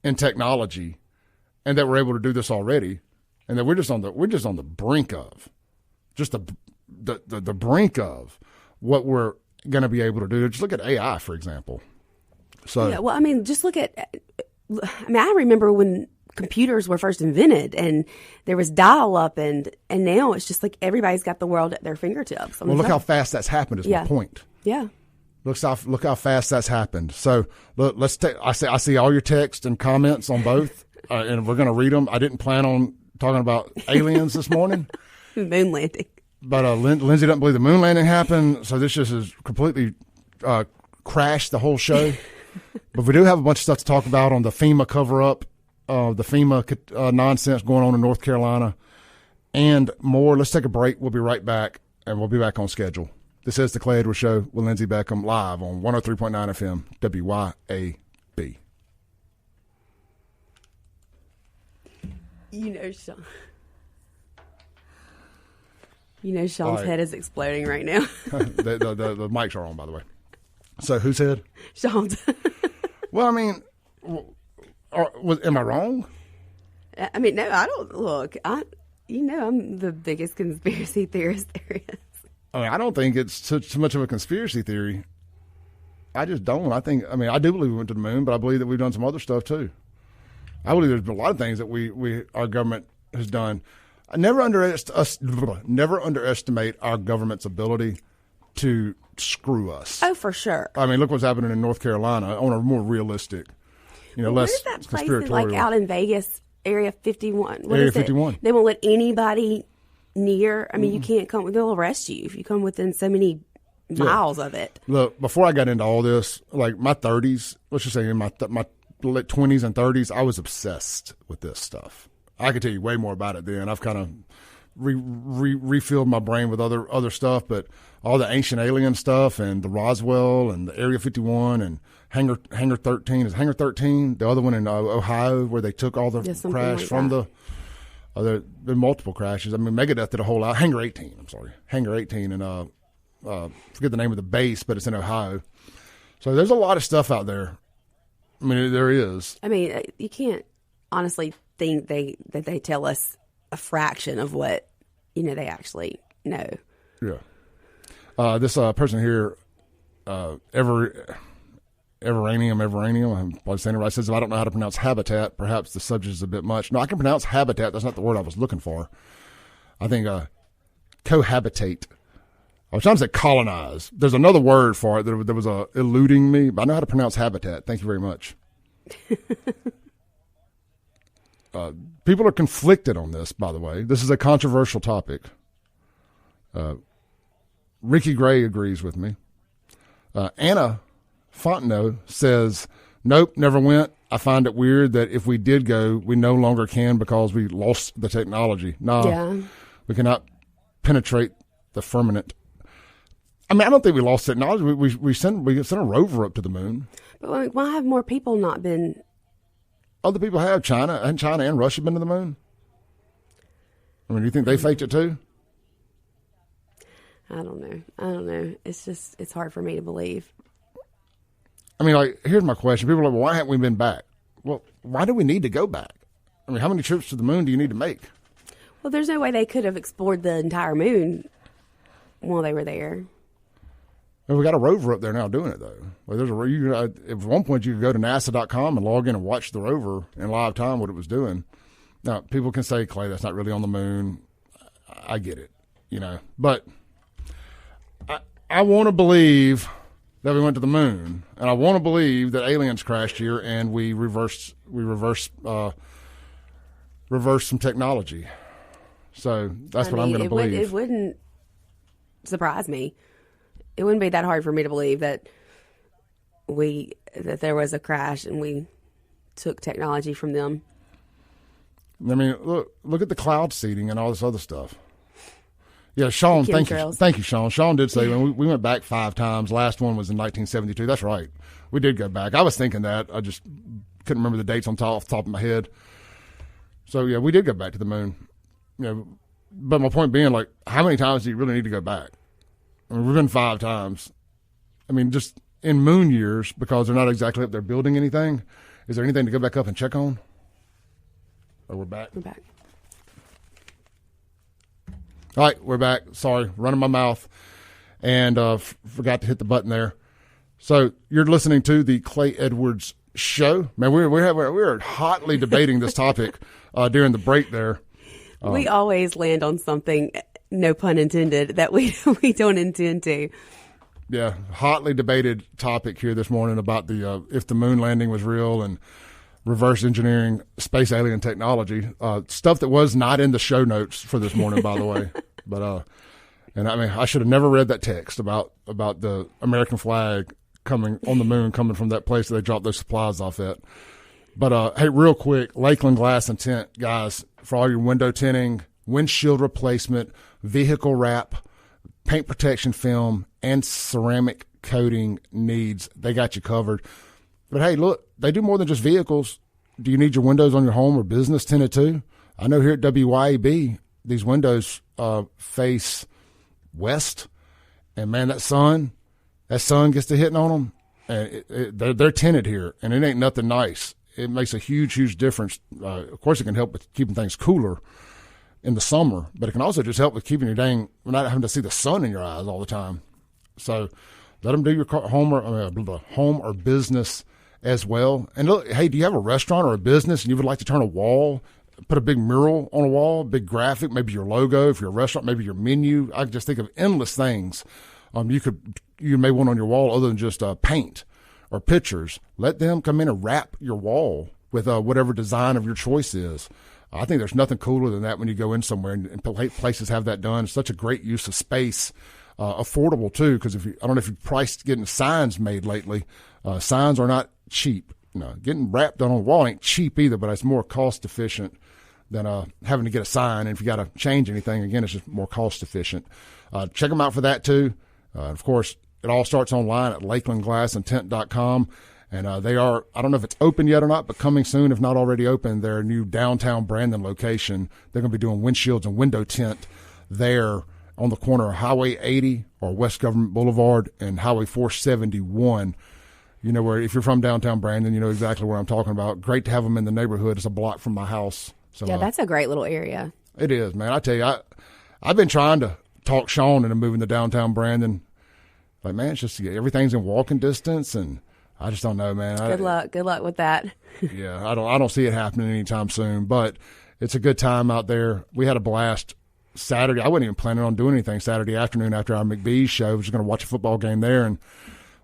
in technology, and that we're able to do this already, and that we're just on the brink of, just the brink of what we're going to be able to do. Just look at AI, for example. So yeah, well, I mean, just look at. I remember when computers were first invented and there was dial-up, and now it's just like everybody's got the world at their fingertips. Well, look how fast that's happened is my point. Yeah. Look how fast that's happened. So let's take. I see all your texts and comments on both, and we're going to read them. I didn't plan on talking about aliens this morning. Moon landing. But Lindsey doesn't believe the moon landing happened, so this just has completely crashed the whole show. But we do have a bunch of stuff to talk about on the FEMA cover-up, the FEMA nonsense going on in North Carolina, and more. Let's take a break. We'll be right back, and we'll be back on schedule. This is the Clay Edwards Show with Lindsey Beckham, live on 103.9 FM, WYAB. Sean's head is exploding right now. the mics are on, by the way. So whose head? Sean's. Well, I mean, am I wrong? I mean, no, I don't. Look, I'm the biggest conspiracy theorist there is. I mean, I don't think it's too much of a conspiracy theory. I just don't. I do believe we went to the moon, but I believe that we've done some other stuff too. I believe there's been a lot of things that our government has done. I never underestimate our government's ability to screw us. Oh, for sure. I mean, look what's happening in North Carolina on a more realistic, less conspiratorial. Where's that place like out in Vegas, Area 51? Area 51. They won't let anybody near. I mean, you can't come. They'll arrest you if you come within so many miles of it. Look, before I got into all this, like my 30s, let's just say in my late 20s and 30s, I was obsessed with this stuff. I could tell you way more about it then. I've kind of refilled my brain with other stuff, but all the ancient alien stuff and the Roswell and the Area 51 and Hangar 13. Is Hangar 13 the other one in Ohio where they took all the crash like from that. There have been multiple crashes. I mean, Megadeth did a whole lot. Hangar 18, I'm sorry. Hangar 18 and forget the name of the base, but it's in Ohio. So there's a lot of stuff out there. I mean, there is. I mean, you can't honestly think that they tell us a fraction of what, they actually know. Yeah. This person here, Everanium, I'm probably saying it right, says, I don't know how to pronounce habitat. Perhaps the subject is a bit much. No, I can pronounce habitat. That's not the word I was looking for. I think cohabitate. I was trying to say colonize. There's another word for it that was eluding me, but I know how to pronounce habitat. Thank you very much. People are conflicted on this, by the way. This is a controversial topic. Ricky Gray agrees with me. Anna Fontenot says, nope, never went. I find it weird that if we did go, we no longer can because we lost the technology. No, we cannot penetrate the firmament. I mean, I don't think we lost technology. We sent a rover up to the moon. But why have more people not been? Other people have. China and Russia been to the moon. I mean, do you think they faked it too? I don't know. It's hard for me to believe. I mean, like, here's my question. People are like, well, why haven't we been back? Well, why do we need to go back? I mean, how many trips to the moon do you need to make? Well, there's no way they could have explored the entire moon while they were there. Well, we got a rover up there now doing it, though. Like, at one point, you could go to NASA.com and log in and watch the rover in live time what it was doing. Now, people can say, Clay, that's not really on the moon. I get it, But I want to believe that we went to the moon, and I want to believe that aliens crashed here and we reversed some technology. So that's what I'm going to believe. It wouldn't surprise me. It wouldn't be that hard for me to believe that there was a crash and we took technology from them. I mean, look at the cloud seeding and all this other stuff. Yeah, Sean, thank you, Sean. Sean did say when we went back 5 times. Last one was in 1972. That's right. We did go back. I was thinking that. I just couldn't remember the dates off the top of my head. So, yeah, we did go back to the moon. But my point being, like, how many times do you really need to go back? I mean, we've been 5 times. I mean, just in moon years, because they're not exactly up there building anything, is there anything to go back up and check on? Oh, we're back? We're back. All right, we're back. Sorry, running my mouth, and forgot to hit the button there. So you're listening to the Clay Edwards Show. Man, we're hotly debating this topic during the break there. We always land on something, no pun intended, that we don't intend to. Yeah, hotly debated topic here this morning about the if the moon landing was real and reverse engineering space alien technology, stuff that was not in the show notes for this morning, by the way. But and I mean, I should have never read that text about the American flag coming on the moon, coming from that place that they dropped those supplies off at. But hey, real quick, Lakeland Glass and Tint, guys, for all your window tinting, windshield replacement, vehicle wrap, paint protection film, and ceramic coating needs, they got you covered. But hey, look, they do more than just vehicles. Do you need your windows on your home or business tinted too? I know here at WYAB, these windows face west, and man, that sun gets to hitting on them, and they're tinted here, and it ain't nothing nice. It makes a huge, huge difference. Of course, it can help with keeping things cooler in the summer, but it can also just help with keeping your not having to see the sun in your eyes all the time. So let them do your home or business as well. And look, hey, do you have a restaurant or a business and you would like to turn a wall, put a big mural on a wall, big graphic, maybe your logo, if you're a restaurant, maybe your menu? I can just think of endless things you may want on your wall other than just paint or pictures. Let them come in and wrap your wall with whatever design of your choice is. I think there's nothing cooler than that when you go in somewhere and places have that done. It's such a great use of space. Affordable too, because I don't know if you've priced getting signs made lately. Signs are not cheap. getting wrapped on a wall ain't cheap either, but it's more cost efficient than having to get a sign. And if you got to change anything, again, it's just more cost efficient. Check them out for that too. Of course, it all starts online at lakelandglassandtent.com. And they are, I don't know if it's open yet or not, but coming soon, if not already open, their new downtown Brandon location. They're going to be doing windshields and window tint there on the corner of Highway 80 or West Government Boulevard and Highway 471. You know, where if you're from downtown Brandon, you know exactly where I'm talking about. Great to have them in the neighborhood. It's a block from my house. So, yeah, that's a great little area. It is, man. I tell you, I've been trying to talk Sean into moving to downtown Brandon. Like, man, it's just everything's in walking distance, and I just don't know, man. Good luck with that. Yeah, I don't see it happening anytime soon. But it's a good time out there. We had a blast Saturday. I wasn't even planning on doing anything Saturday afternoon after our McBee's show. I was just going to watch a football game there, and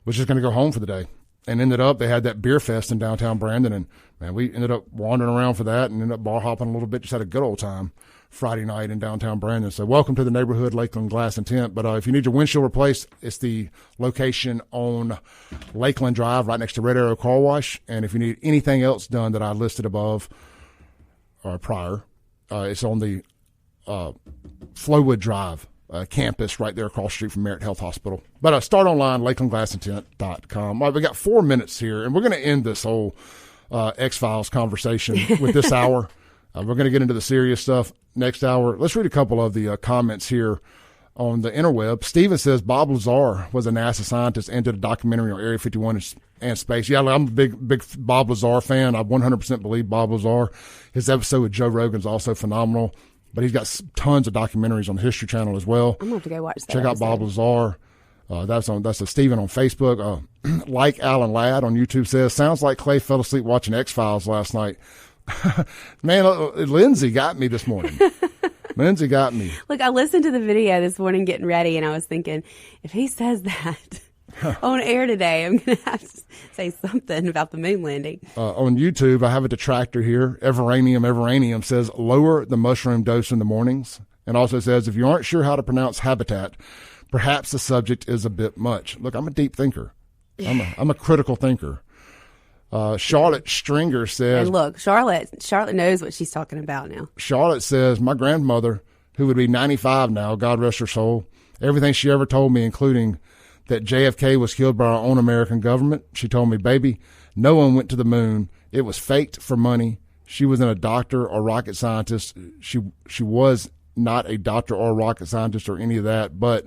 was just going to go home for the day. And ended up, they had that beer fest in downtown Brandon, and man, we ended up wandering around for that and ended up bar hopping a little bit. Just had a good old time Friday night in downtown Brandon. So welcome to the neighborhood, Lakeland Glass and Tint. But if you need your windshield replaced, it's the location on Lakeland Drive right next to Red Arrow Car Wash. And if you need anything else done that I listed above or prior, it's on the Flowwood Drive campus right there across the street from Merritt Health Hospital. But start online, lakelandglassandtent.com. All right, we got 4 minutes here, and we're going to end this whole X-Files conversation with this hour. We're going to get into the serious stuff next hour. Let's read a couple of the comments here on the interweb. Steven says Bob Lazar was a NASA scientist and did a documentary on Area 51 and space. Yeah, I'm a big Bob Lazar fan. I 100% believe Bob Lazar. His episode with Joe Rogan's also phenomenal. But he's got tons of documentaries on the History Channel as well. I'm going to have to go watch that. Check out Bob Lazar. That's a Steven on Facebook. Like Alan Ladd on YouTube says, sounds like Clay fell asleep watching X-Files last night. Man, Lindsey got me this morning. Lindsey got me. Look, I listened to the video this morning getting ready, and I was thinking, if he says that on air today, I'm going to have to say something about the moon landing. On YouTube, I have a detractor here. Everanium says, lower the mushroom dose in the mornings. And also says, if you aren't sure how to pronounce habitat, perhaps the subject is a bit much. Look, I'm a deep thinker. I'm a critical thinker. Charlotte Stringer says, and look, Charlotte knows what she's talking about now. Charlotte says, my grandmother, who would be 95 now, God rest her soul, everything she ever told me, including that JFK was killed by our own American government. She told me, baby, no one went to the moon. It was faked for money. She wasn't a doctor or rocket scientist. She was not a doctor or rocket scientist or any of that, but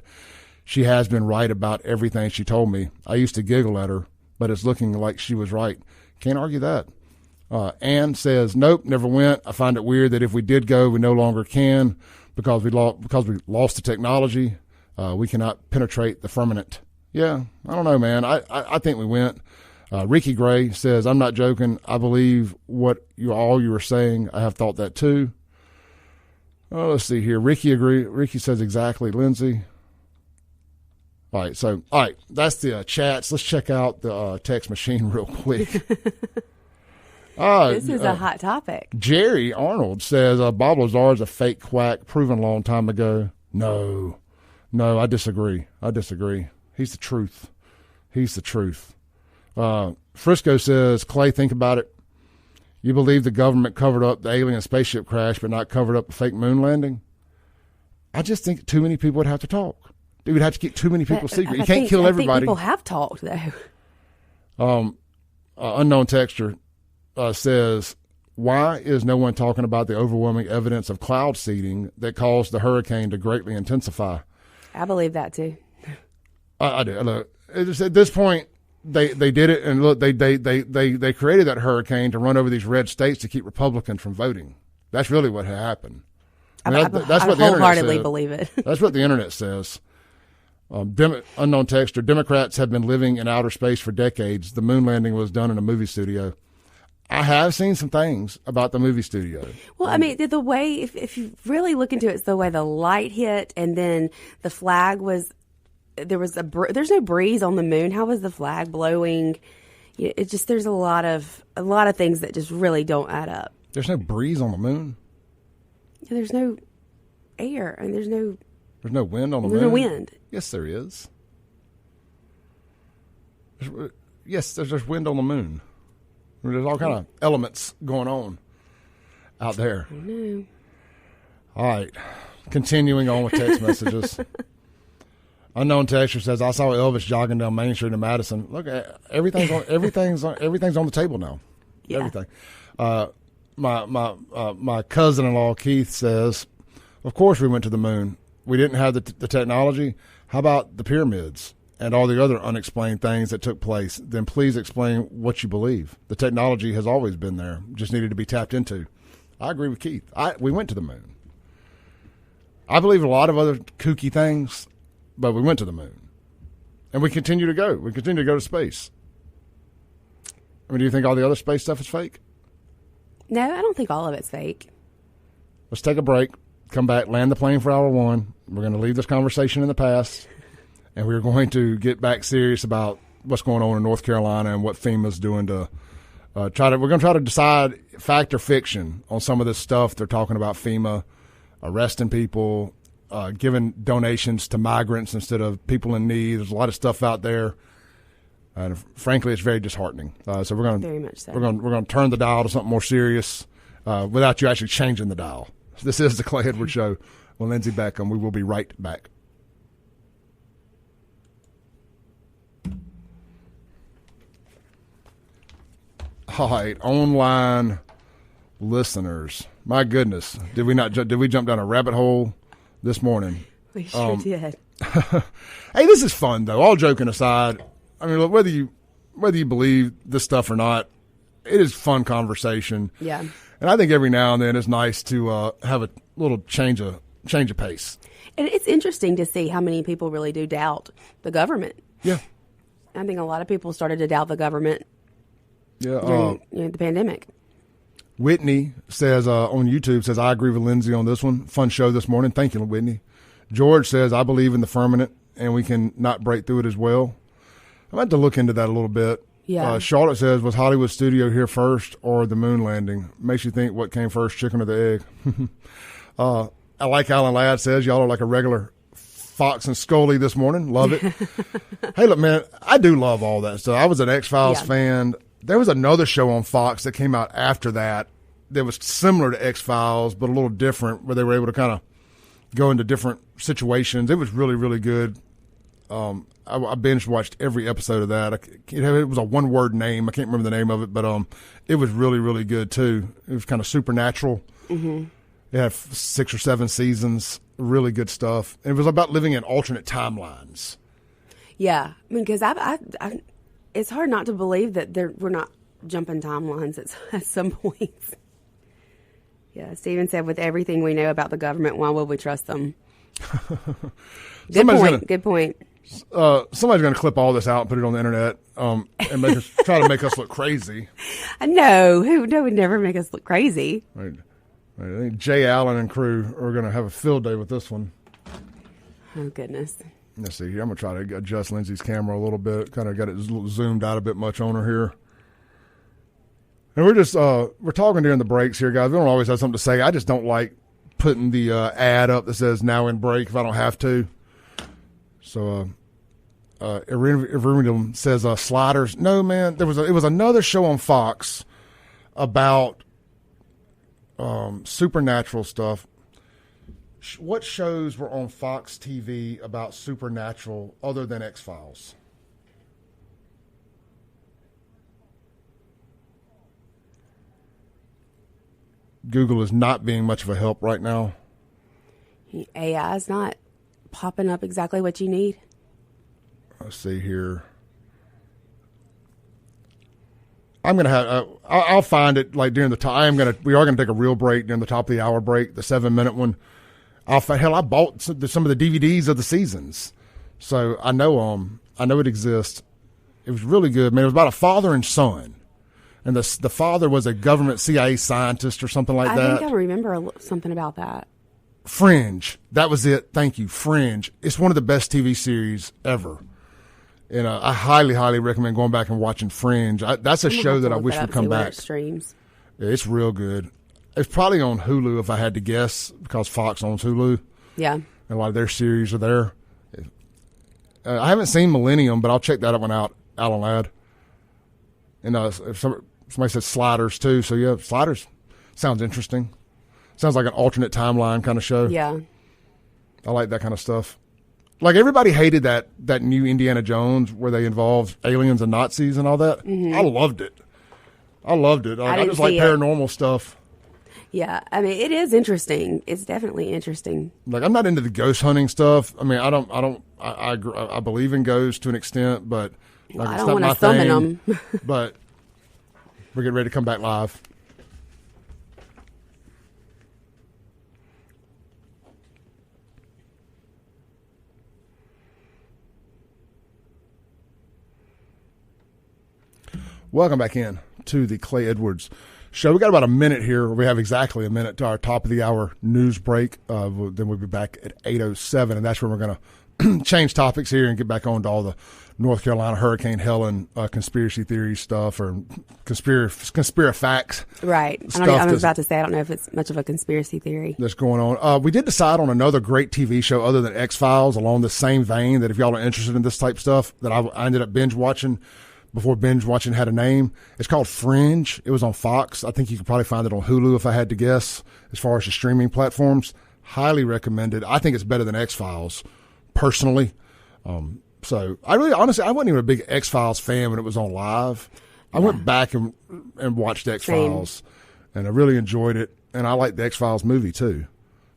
she has been right about everything she told me. I used to giggle at her, but it's looking like she was right. Can't argue that. Ann says, nope, never went. I find it weird that if we did go, we no longer can because we lost the technology. We cannot penetrate the firmament. Yeah, I don't know, man. I think we went. Ricky Gray says, I'm not joking. I believe what you were saying. I have thought that too. Oh, let's see here. Ricky agree. Ricky says exactly. Lindsey. All right, that's the chats. Let's check out the text machine real quick. This is a hot topic. Jerry Arnold says, Bob Lazar is a fake quack proven a long time ago. No, I disagree. He's the truth. Frisco says, Clay, think about it. You believe the government covered up the alien spaceship crash but not covered up a fake moon landing? I just think too many people would have to talk. It would have to keep too many people secret. You can't kill everybody. I think people have talked, though. Unknown texture says, why is no one talking about the overwhelming evidence of cloud seeding that caused the hurricane to greatly intensify? I believe that, too. I do. Look, at this point, they did it, and look, they created that hurricane to run over these red states to keep Republicans from voting. That's really what happened. I wholeheartedly believe it. That's what the internet says. Unknown texture, Democrats have been living in outer space for decades. The moon landing was done in a movie studio. I have seen some things about the movie studio. Well, I mean, the way, if you really look into it, it's the way the light hit and then the flag was, there's no breeze on the moon. How was the flag blowing? It just, there's a lot of things that just really don't add up. There's no breeze on the moon? Yeah, there's no air and there's no wind on the moon? There's no wind. Yes, there is. There's wind on the moon. There's all kind of elements going on out there. I know. All right. Continuing on with text messages. Unknown texter says, I saw Elvis jogging down Main Street in Madison. Look, everything's on the table now. Yeah. Everything. My cousin-in-law Keith says, of course we went to the moon. We didn't have the technology. How about the pyramids and all the other unexplained things that took place? Then please explain what you believe. The technology has always been there, just needed to be tapped into. I agree with Keith. We went to the moon. I believe a lot of other kooky things, but we went to the moon. And we continue to go. We continue to go to space. I mean, do you think all the other space stuff is fake? No, I don't think all of it's fake. Let's take a break, come back, land the plane for hour one. We're going to leave this conversation in the past, and we're going to get back serious about what's going on in North Carolina and what FEMA's doing to we're going to try to decide fact or fiction on some of this stuff. They're talking about FEMA arresting people, giving donations to migrants instead of people in need. There's a lot of stuff out there, and frankly, it's very disheartening. So we're going to very much so. We're going to turn the dial to something more serious without you actually changing the dial. This is the Clay Edwards Show with Lindsey Beckham. We will be right back. All right, online listeners. My goodness, did we jump down a rabbit hole this morning? We sure did. Hey, this is fun though. All joking aside, I mean, look, whether you believe this stuff or not, it is fun conversation. Yeah. And I think every now and then it's nice to have a little change of pace. And it's interesting to see how many people really do doubt the government. Yeah. I think a lot of people started to doubt the government during the pandemic. Whitney says on YouTube, says, I agree with Lindsey on this one. Fun show this morning. Thank you, Whitney. George says, I believe in the firmament and we can not break through it as well. I'm going to look into that a little bit. Yeah. Charlotte says, was Hollywood studio here first or the moon landing? Makes you think what came first, chicken or the egg. I like Alan Ladd says, y'all are like a regular Fox and Scully this morning. Love it. Hey, look, man, I do love all that stuff. I was an X-Files fan. There was another show on Fox that came out after that was similar to X-Files, but a little different, where they were able to kind of go into different situations. It was really, really good. I binge watched every episode of that. It was a one-word name. I can't remember the name of it, but it was really, really good too. It was kind of supernatural. Mm-hmm. It had 6 or 7 seasons. Really good stuff. And it was about living in alternate timelines. Yeah, I mean, because it's hard not to believe that we're not jumping timelines at some point. Yeah, Stephen said, with everything we know about the government, why would we trust them? Good point. Somebody's going to clip all this out and put it on the internet and try to make us look crazy. No, who would never make us look crazy? Right. I think Jay Allen and crew are going to have a field day with this one. Oh, goodness. Let's see here. I'm going to try to adjust Lindsey's camera a little bit. Kind of got it zoomed out a bit much on her here. And we're just we're talking during the breaks here, guys. We don't always have something to say. I just don't like putting the ad up that says now in break if I don't have to. So Irvington says sliders. No, man. It was another show on Fox about supernatural stuff. What shows were on Fox TV about supernatural other than X-Files? Google is not being much of a help right now. AI is not popping up exactly what you need. Let's see here. I'm gonna have. I'll find it like during the time. We are gonna take a real break during the top of the hour break, the 7-minute one. I bought some of the DVDs of the seasons, so I know it exists. It was really good, man. It was about a father and son, and the father was a government CIA scientist or something like that. I think I remember something about that. Fringe, that was it. Thank you, Fringe. It's one of the best TV series ever. And I highly, highly recommend going back and watching Fringe. That's a show that I wish would come back. Streams. It's real good. It's probably on Hulu if I had to guess, because Fox owns Hulu. Yeah. And a lot of their series are there. I haven't seen Millennium, but I'll check that one out, Alan Ladd. And Somebody said Sliders too. So yeah, Sliders sounds interesting. Sounds like an alternate timeline kind of show. Yeah. I like that kind of stuff. Like everybody hated that new Indiana Jones where they involved aliens and Nazis and all that. Mm-hmm. I loved it. I just like paranormal stuff. Yeah, I mean, it is interesting. It's definitely interesting. Like, I'm not into the ghost hunting stuff. I mean, I believe in ghosts to an extent, but like, I it's don't not want to my thing. summon them. But we're getting ready to come back live. Welcome back in to the Clay Edwards Show. We got about a minute here. We have exactly a minute to our top of the hour news break. Then we'll be back at 8:07, and that's where we're going to change topics here and get back on to all the North Carolina Hurricane Helen conspiracy theory stuff or conspiracy facts. Right. I was about to say, I don't know if it's much of a conspiracy theory that's going on. We did decide on another great TV show other than X-Files along the same vein that if y'all are interested in this type of stuff that I ended up binge watching before binge watching had a name. It's called Fringe. It was on Fox. I think you could probably find it on Hulu if I had to guess as far as the streaming platforms. Highly recommended. I think it's better than X-Files personally. So I honestly wasn't even a big X-Files fan when it was on live. I went back and watched X-Files and I really enjoyed it. And I like the X-Files movie too.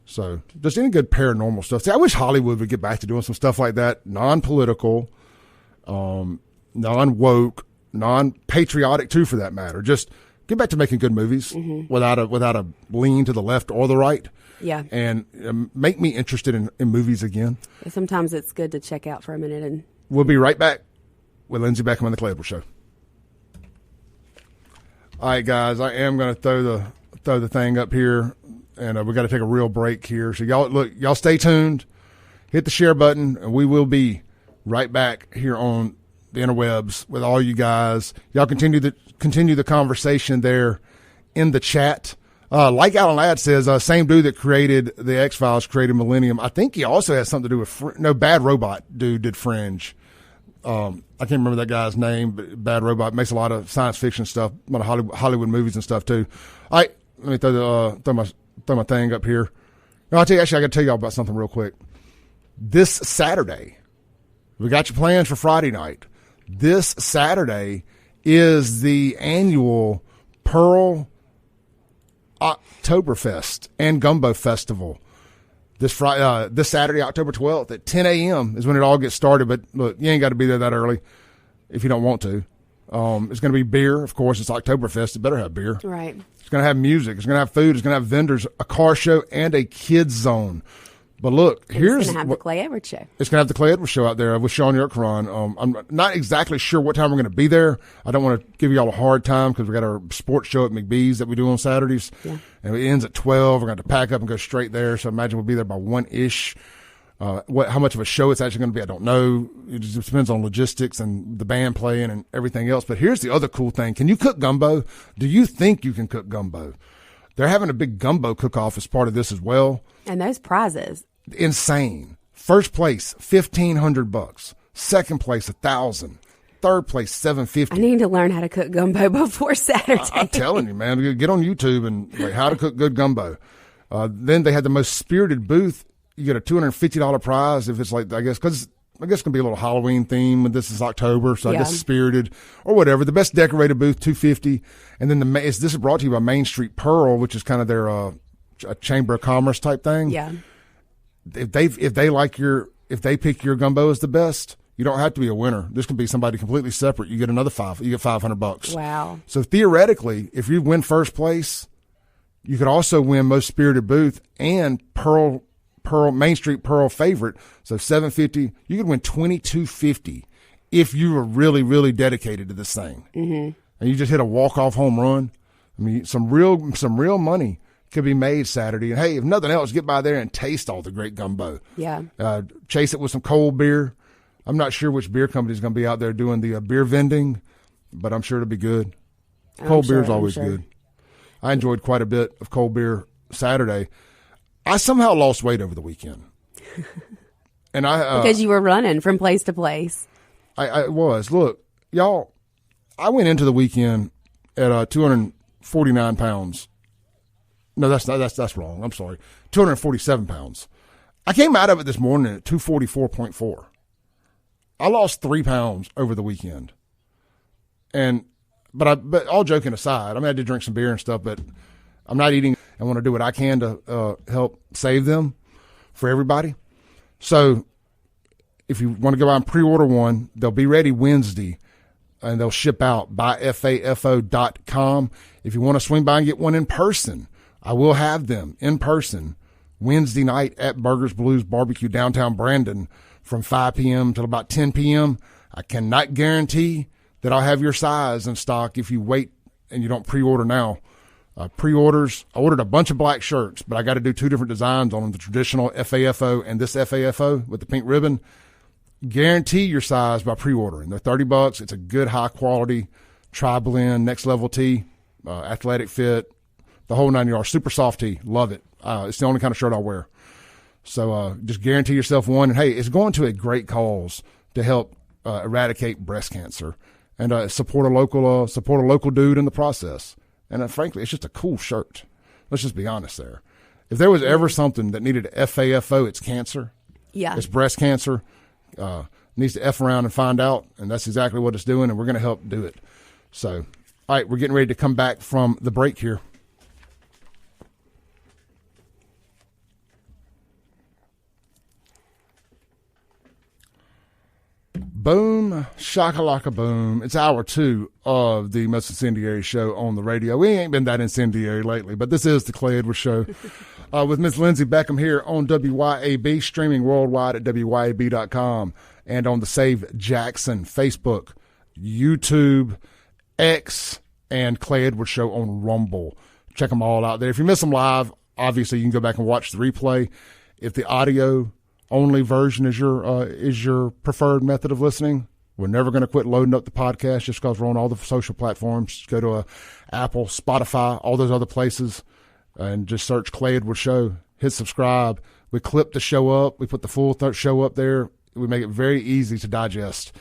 So just any good paranormal stuff. See, I wish Hollywood would get back to doing some stuff like that. Non-political, non-woke, non-patriotic too, for that matter. Just get back to making good movies without a lean to the left or the right. Yeah. And make me interested in movies again. Sometimes it's good to check out for a minute. And we'll be right back with Lindsey Beckham on the Clay Edwards Show. All right, guys, I am going to throw the thing up here, and we got to take a real break here. So y'all stay tuned, hit the share button, and we will be right back here on the interwebs with all you guys. Y'all continue the conversation there in the chat. Like Alan Ladd says, same dude that created the X-Files created Millennium. I think he also has something to do with Bad Robot dude did Fringe. I can't remember that guy's name, but Bad Robot makes a lot of science fiction stuff, a lot of Hollywood movies and stuff too. All right, let me throw my thing up here. No, I got to tell y'all about something real quick. This Saturday, we got your plans for Friday night. This Saturday is the annual Pearl Oktoberfest and Gumbo Festival. This Saturday, October 12th at 10 a.m. is when it all gets started. But look, you ain't got to be there that early if you don't want to. It's going to be beer. Of course, it's Oktoberfest. It better have beer. Right. It's going to have music. It's going to have food. It's going to have vendors, a car show, and a kids zone. But look, it's going to have the Clay Edwards Show. It's going to have the Clay Edwards Show out there with Sean Yorkron. I'm not exactly sure what time we're going to be there. I don't want to give you all a hard time because we got our sports show at McBee's that we do on Saturdays. Yeah. And it ends at 12. We're going to pack up and go straight there. So I imagine we'll be there by 1-ish. How much of a show it's actually going to be, I don't know. It just depends on logistics and the band playing and everything else. But here's the other cool thing. Can you cook gumbo? Do you think you can cook gumbo? They're having a big gumbo cook-off as part of this as well. And those prizes. Insane. First place, $1,500. Second place, $1,000. Third place, $750. I need to learn how to cook gumbo before Saturday. I'm telling you, man. Get on YouTube and how to cook good gumbo. Then they had the most spirited booth. You get a $250 prize if it's because it's going to be a little Halloween theme, and this is October, so I guess spirited or whatever. The best decorated booth, $250. And then this is brought to you by Main Street Pearl, which is kind of their a Chamber of Commerce type thing. Yeah. If they pick your gumbo as the best, you don't have to be a winner. This can be somebody completely separate. You get another you get $500. Wow. So theoretically, if you win first place, you could also win most spirited booth and Pearl Main Street Pearl favorite. So $750. You could win $2,250 if you were really, really dedicated to this thing. Mm-hmm. And you just hit a walk-off home run. I mean, some real money could be made Saturday. And hey, if nothing else, get by there and taste all the great gumbo. Yeah. Chase it with some cold beer. I'm not sure which beer company is going to be out there doing the beer vending, but I'm sure it'll be good. Cold beer is always good. I enjoyed quite a bit of cold beer Saturday. I somehow lost weight over the weekend. And because you were running from place to place. I was. Look, y'all, I went into the weekend at 249 pounds. No, that's wrong. I'm sorry. 247 pounds. I came out of it this morning at 244.4. I lost 3 pounds over the weekend. But all joking aside, I mean, I did drink some beer and stuff, but I'm not eating. I want to do what I can to help save them for everybody. So if you want to go out and pre-order one, they'll be ready Wednesday, and they'll ship out by FAFO.com. If you want to swing by and get one in person, I will have them in person Wednesday night at Burgers Blues Barbecue downtown Brandon from 5 p.m. till about 10 p.m. I cannot guarantee that I'll have your size in stock if you wait and you don't pre-order now. Pre-orders, I ordered a bunch of black shirts, but I got to do 2 different designs on them, the traditional FAFO and this FAFO with the pink ribbon. Guarantee your size by pre-ordering. They're $30. It's a good, high-quality tri-blend, next-level tee, athletic fit, the whole 9 yards. Super soft tee. Love it. It's the only kind of shirt I'll wear. So just guarantee yourself one. And, hey, it's going to a great cause to help eradicate breast cancer and support a local dude in the process. And frankly, it's just a cool shirt. Let's just be honest there. If there was ever something that needed FAFO, it's cancer. Yeah. It's breast cancer. Needs to F around and find out, and that's exactly what it's doing, and we're going to help do it. So, all right, we're getting ready to come back from the break here. Boom, shakalaka boom. It's hour 2 of the most incendiary show on the radio. We ain't been that incendiary lately, but this is the Clay Edwards Show with Miss Lindsey Beckham here on WYAB, streaming worldwide at WYAB.com and on the Save Jackson Facebook, YouTube, X, and Clay Edwards Show on Rumble. Check them all out there. If you miss them live, obviously you can go back and watch the replay. If the audio only version is your preferred method of listening, we're never going to quit loading up the podcast just because we're on all the social platforms. Go to Apple, Spotify, all those other places, and just search Clay Edwards Show. Hit subscribe. We clip the show up. We put the full show up there. We make it very easy to digest.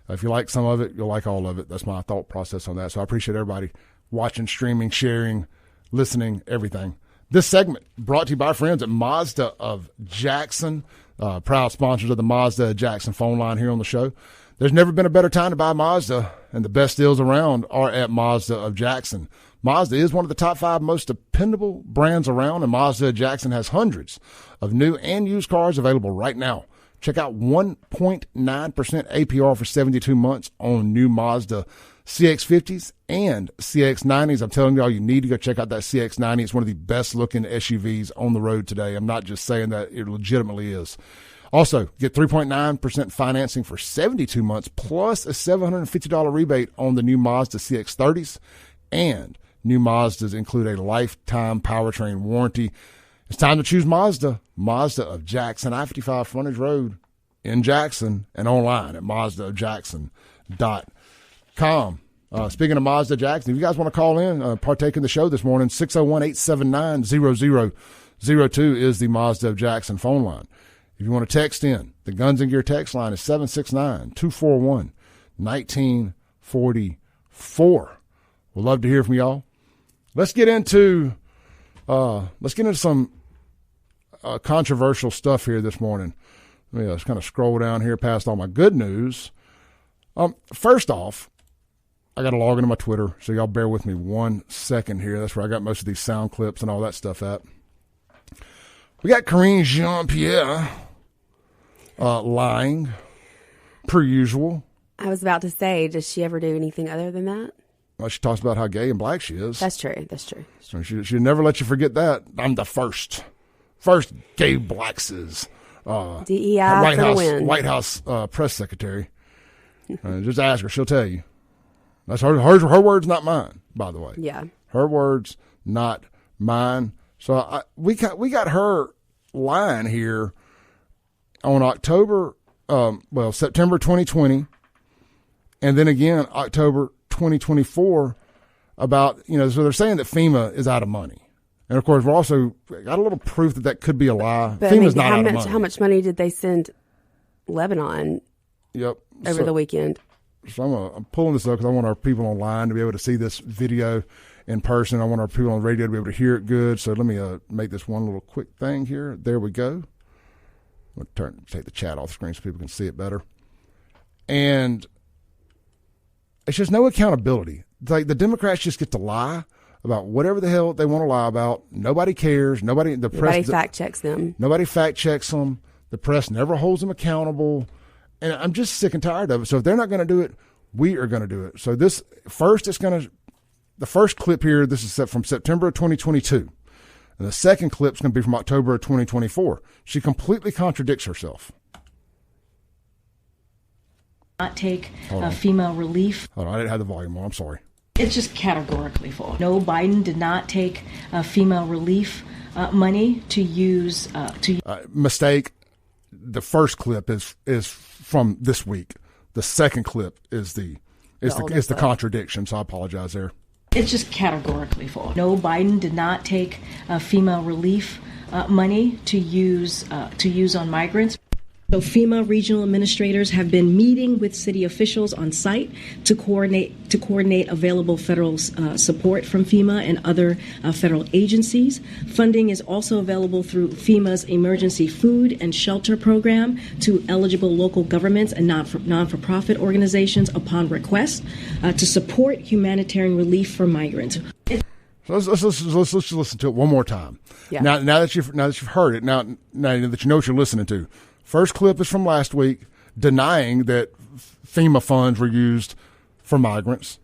If you like some of it, you'll like all of it. That's my thought process on that. So I appreciate everybody watching, streaming, sharing, listening, everything. This segment brought to you by our friends at Mazda of Jackson. Proud sponsors of the Mazda of Jackson phone line here on the show. There's never been a better time to buy Mazda, and the best deals around are at Mazda of Jackson. Mazda is one of the top 5 most dependable brands around, and Mazda of Jackson has hundreds of new and used cars available right now. Check out 1.9% APR for 72 months on new Mazda CX-50s and CX-90s. I'm telling y'all, you need to go check out that CX-90. It's one of the best-looking SUVs on the road today. I'm not just saying that. It legitimately is. Also, get 3.9% financing for 72 months plus a $750 rebate on the new Mazda CX-30s. And new Mazdas include a lifetime powertrain warranty. It's time to choose Mazda. Mazda of Jackson, I-55 Frontage Road in Jackson, and online at MazdaofJackson.com. Speaking of Mazda Jackson, if you guys want to call in, partake in the show this morning, 601-879-0002 is the Mazda of Jackson phone line. If you want to text in, the Guns and Gear text line is 769-241-1944. We'd love to hear from y'all. Let's get into some controversial stuff here this morning. Let me just kind of scroll down here past all my good news. First off, I got to log into my Twitter, so y'all bear with me 1 second here. That's where I got most of these sound clips and all that stuff at. We got Karine Jean-Pierre lying, per usual. I was about to say, does she ever do anything other than that? Well, she talks about how gay and black she is. That's true. So she'll never let you forget that. I'm the first gay blackses. DEI for the win. White House press secretary. Just ask her; she'll tell you. That's her words, not mine. By the way, yeah, her words, not mine. So we got her line here on September 2020, and then again October 2024 about so they're saying that FEMA is out of money. And, of course, we're also got a little proof that could be a lie. But FEMA's not out of money. How much money did they send Lebanon over the weekend? I'm pulling this up because I want our people online to be able to see this video in person. I want our people on the radio to be able to hear it good. So let me make this one little quick thing here. There we go. I'm going to take the chat off the screen so people can see it better. And it's just no accountability. It's like the Democrats just get to lie about whatever the hell they want to lie about. Nobody cares. Nobody fact checks them. Nobody fact checks them. The press never holds them accountable. And I'm just sick and tired of it. So if they're not going to do it, we are going to do it. So the first clip here, this is from September of 2022. And the second clip is going to be from October of 2024. She completely contradicts herself. Not take FEMA relief. Hold on, I didn't have the volume on. I'm sorry. It's just categorically false. No, Biden did not take FEMA relief money to use mistake. The first clip is from this week. The second clip is the contradiction. So I apologize there. It's just categorically false. No, Biden did not take FEMA relief money to use on migrants. So FEMA regional administrators have been meeting with city officials on site to coordinate available federal support from FEMA and other federal agencies. Funding is also available through FEMA's emergency food and shelter program to eligible local governments and non-for-profit organizations upon request to support humanitarian relief for migrants. So let's listen to it one more time. Yeah. Now that you've heard it, now that you know what you're listening to. First clip is from last week, denying that FEMA funds were used for migrants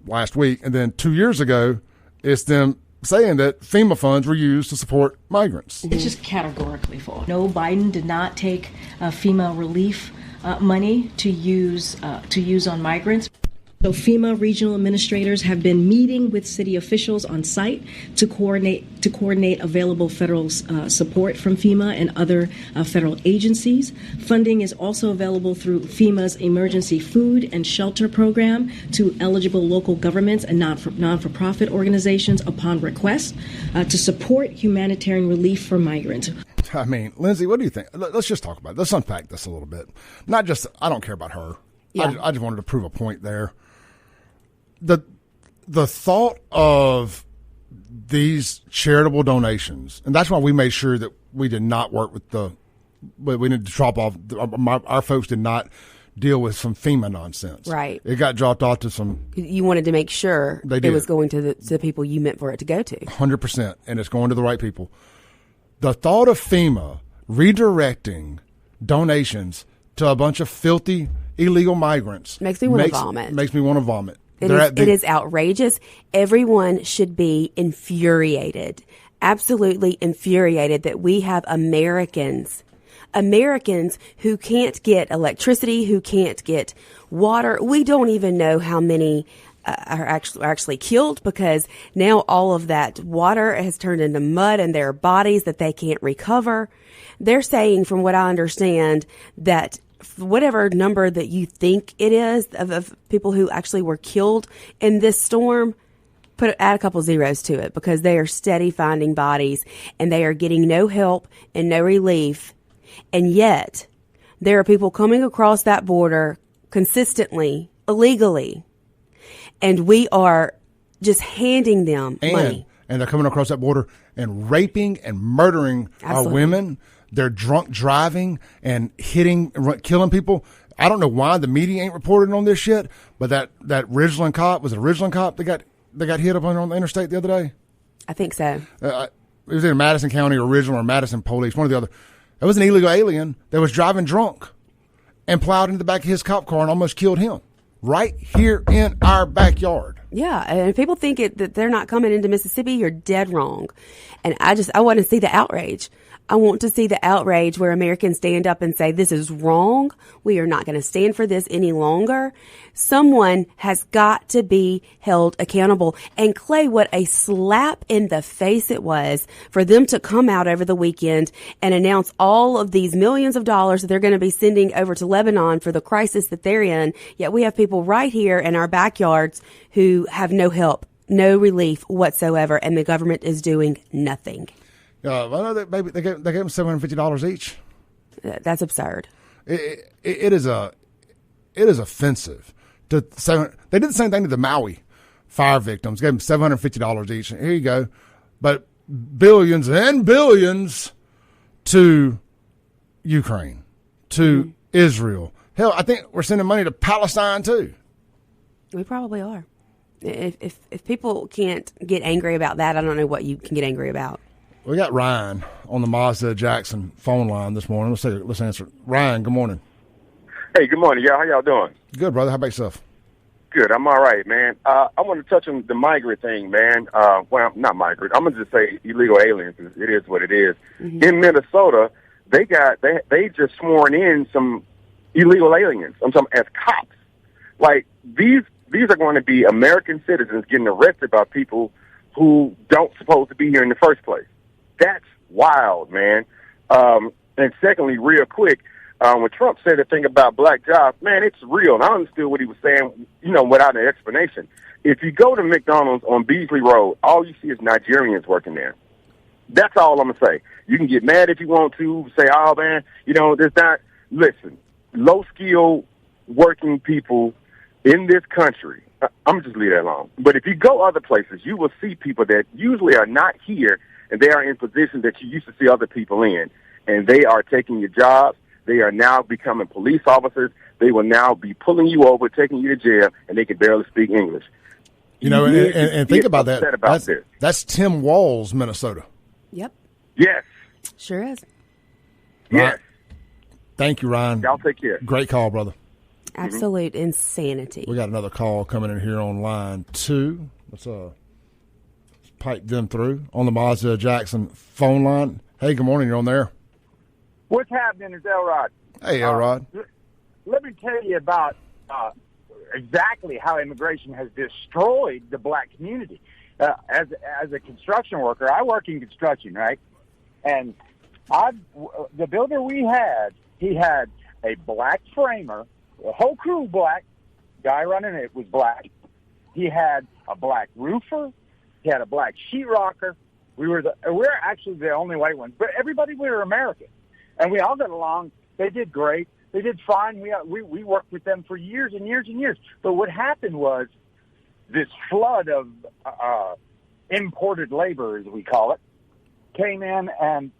last week. And then 2 years ago, it's them saying that FEMA funds were used to support migrants. It's just categorically false. No, Biden did not take FEMA relief money to use on migrants. So FEMA regional administrators have been meeting with city officials on site to coordinate available federal support from FEMA and other federal agencies. Funding is also available through FEMA's emergency food and shelter program to eligible local governments and non-for-profit organizations upon request to support humanitarian relief for migrants. I mean, Lindsey, what do you think? Let's just talk about it. Let's unpack this a little bit. I don't care about her. Yeah. I just wanted to prove a point there. The thought of these charitable donations, and that's why we made sure that we did not work with we need to drop off. Our folks did not deal with some FEMA nonsense. Right. It got dropped off to some. You wanted to make sure it was going to the people you meant for it to go to. 100%, and it's going to the right people. The thought of FEMA redirecting donations to a bunch of filthy, illegal migrants makes me want to vomit. Makes me want to vomit. It is outrageous. Everyone should be infuriated, absolutely infuriated that we have Americans who can't get electricity, who can't get water. We don't even know how many are actually killed because now all of that water has turned into mud in their bodies that they can't recover. They're saying, from what I understand, that whatever number that you think it is of people who actually were killed in this storm, add a couple zeros to it because they are steady finding bodies and they are getting no help and no relief. And yet there are people coming across that border consistently, illegally, and we are just handing them money. And they're coming across that border and raping and murdering our women. They're drunk driving and killing people. I don't know why the media ain't reporting on this shit, but that Ridgeland cop, was it a Ridgeland cop that got hit up on the interstate the other day? I think so. It was either Madison County or Ridgeland or Madison Police, one or the other. That was an illegal alien that was driving drunk and plowed into the back of his cop car and almost killed him right here in our backyard. Yeah, and if people think that they're not coming into Mississippi, you're dead wrong. And I want to see the outrage. I want to see the outrage where Americans stand up and say, this is wrong. We are not going to stand for this any longer. Someone has got to be held accountable. And Clay, what a slap in the face it was for them to come out over the weekend and announce all of these millions of dollars that they're going to be sending over to Lebanon for the crisis that they're in. Yet we have people right here in our backyards who have no help, no relief whatsoever, and the government is doing nothing. I know that maybe they gave them $750 each. That's absurd. It it is offensive. They did the same thing to the Maui fire victims, gave them $750 each. Here you go. But billions and billions to Ukraine, to Israel. Hell, I think we're sending money to Palestine too. We probably are. If people can't get angry about that, I don't know what you can get angry about. We got Ryan on the Mazda Jackson phone line this morning. Let's answer. Ryan, good morning. Hey, good morning, y'all. How y'all doing? Good, brother. How about yourself? Good. I'm all right, man. I want to touch on the migrant thing, man. Well, not migrant. I'm gonna just say illegal aliens. It is what it is. Mm-hmm. In Minnesota, they just sworn in some illegal aliens. I'm talking as cops. Like these are going to be American citizens getting arrested by people who don't supposed to be here in the first place. That's wild, man. And secondly, real quick, when Trump said the thing about black jobs, man, it's real. And I understood what he was saying, without an explanation. If you go to McDonald's on Beasley Road, all you see is Nigerians working there. That's all I'm going to say. You can get mad if you want to, say, oh, man, there's not. Listen, low-skilled working people in this country, I'm going to just leave that alone. But if you go other places, you will see people that usually are not here, and they are in positions that you used to see other people in, and they are taking your jobs. They are now becoming police officers. They will now be pulling you over, taking you to jail, and they can barely speak English. And think about that. That's Tim Walz, Minnesota. Yep. Yes. Sure is. Yes. Right. Thank you, Ryan. Y'all take care. Great call, brother. Absolute insanity. We got another call coming in here on line 2. Let's pipe them through on the Mazda Jackson phone line. Hey, good morning. You're on there. What's happening is Elrod. Hey, Elrod. Let me tell you about exactly how immigration has destroyed the black community. As a construction worker, I work in construction, right? And the builder we had, he had a black framer, the whole crew black, guy running it was black. He had a black roofer. He had a black sheetrocker. We're actually the only white ones, but everybody we were American, and we all got along. They did great. They did fine. We worked with them for years and years and years. But what happened was this flood of imported labor, as we call it, came in and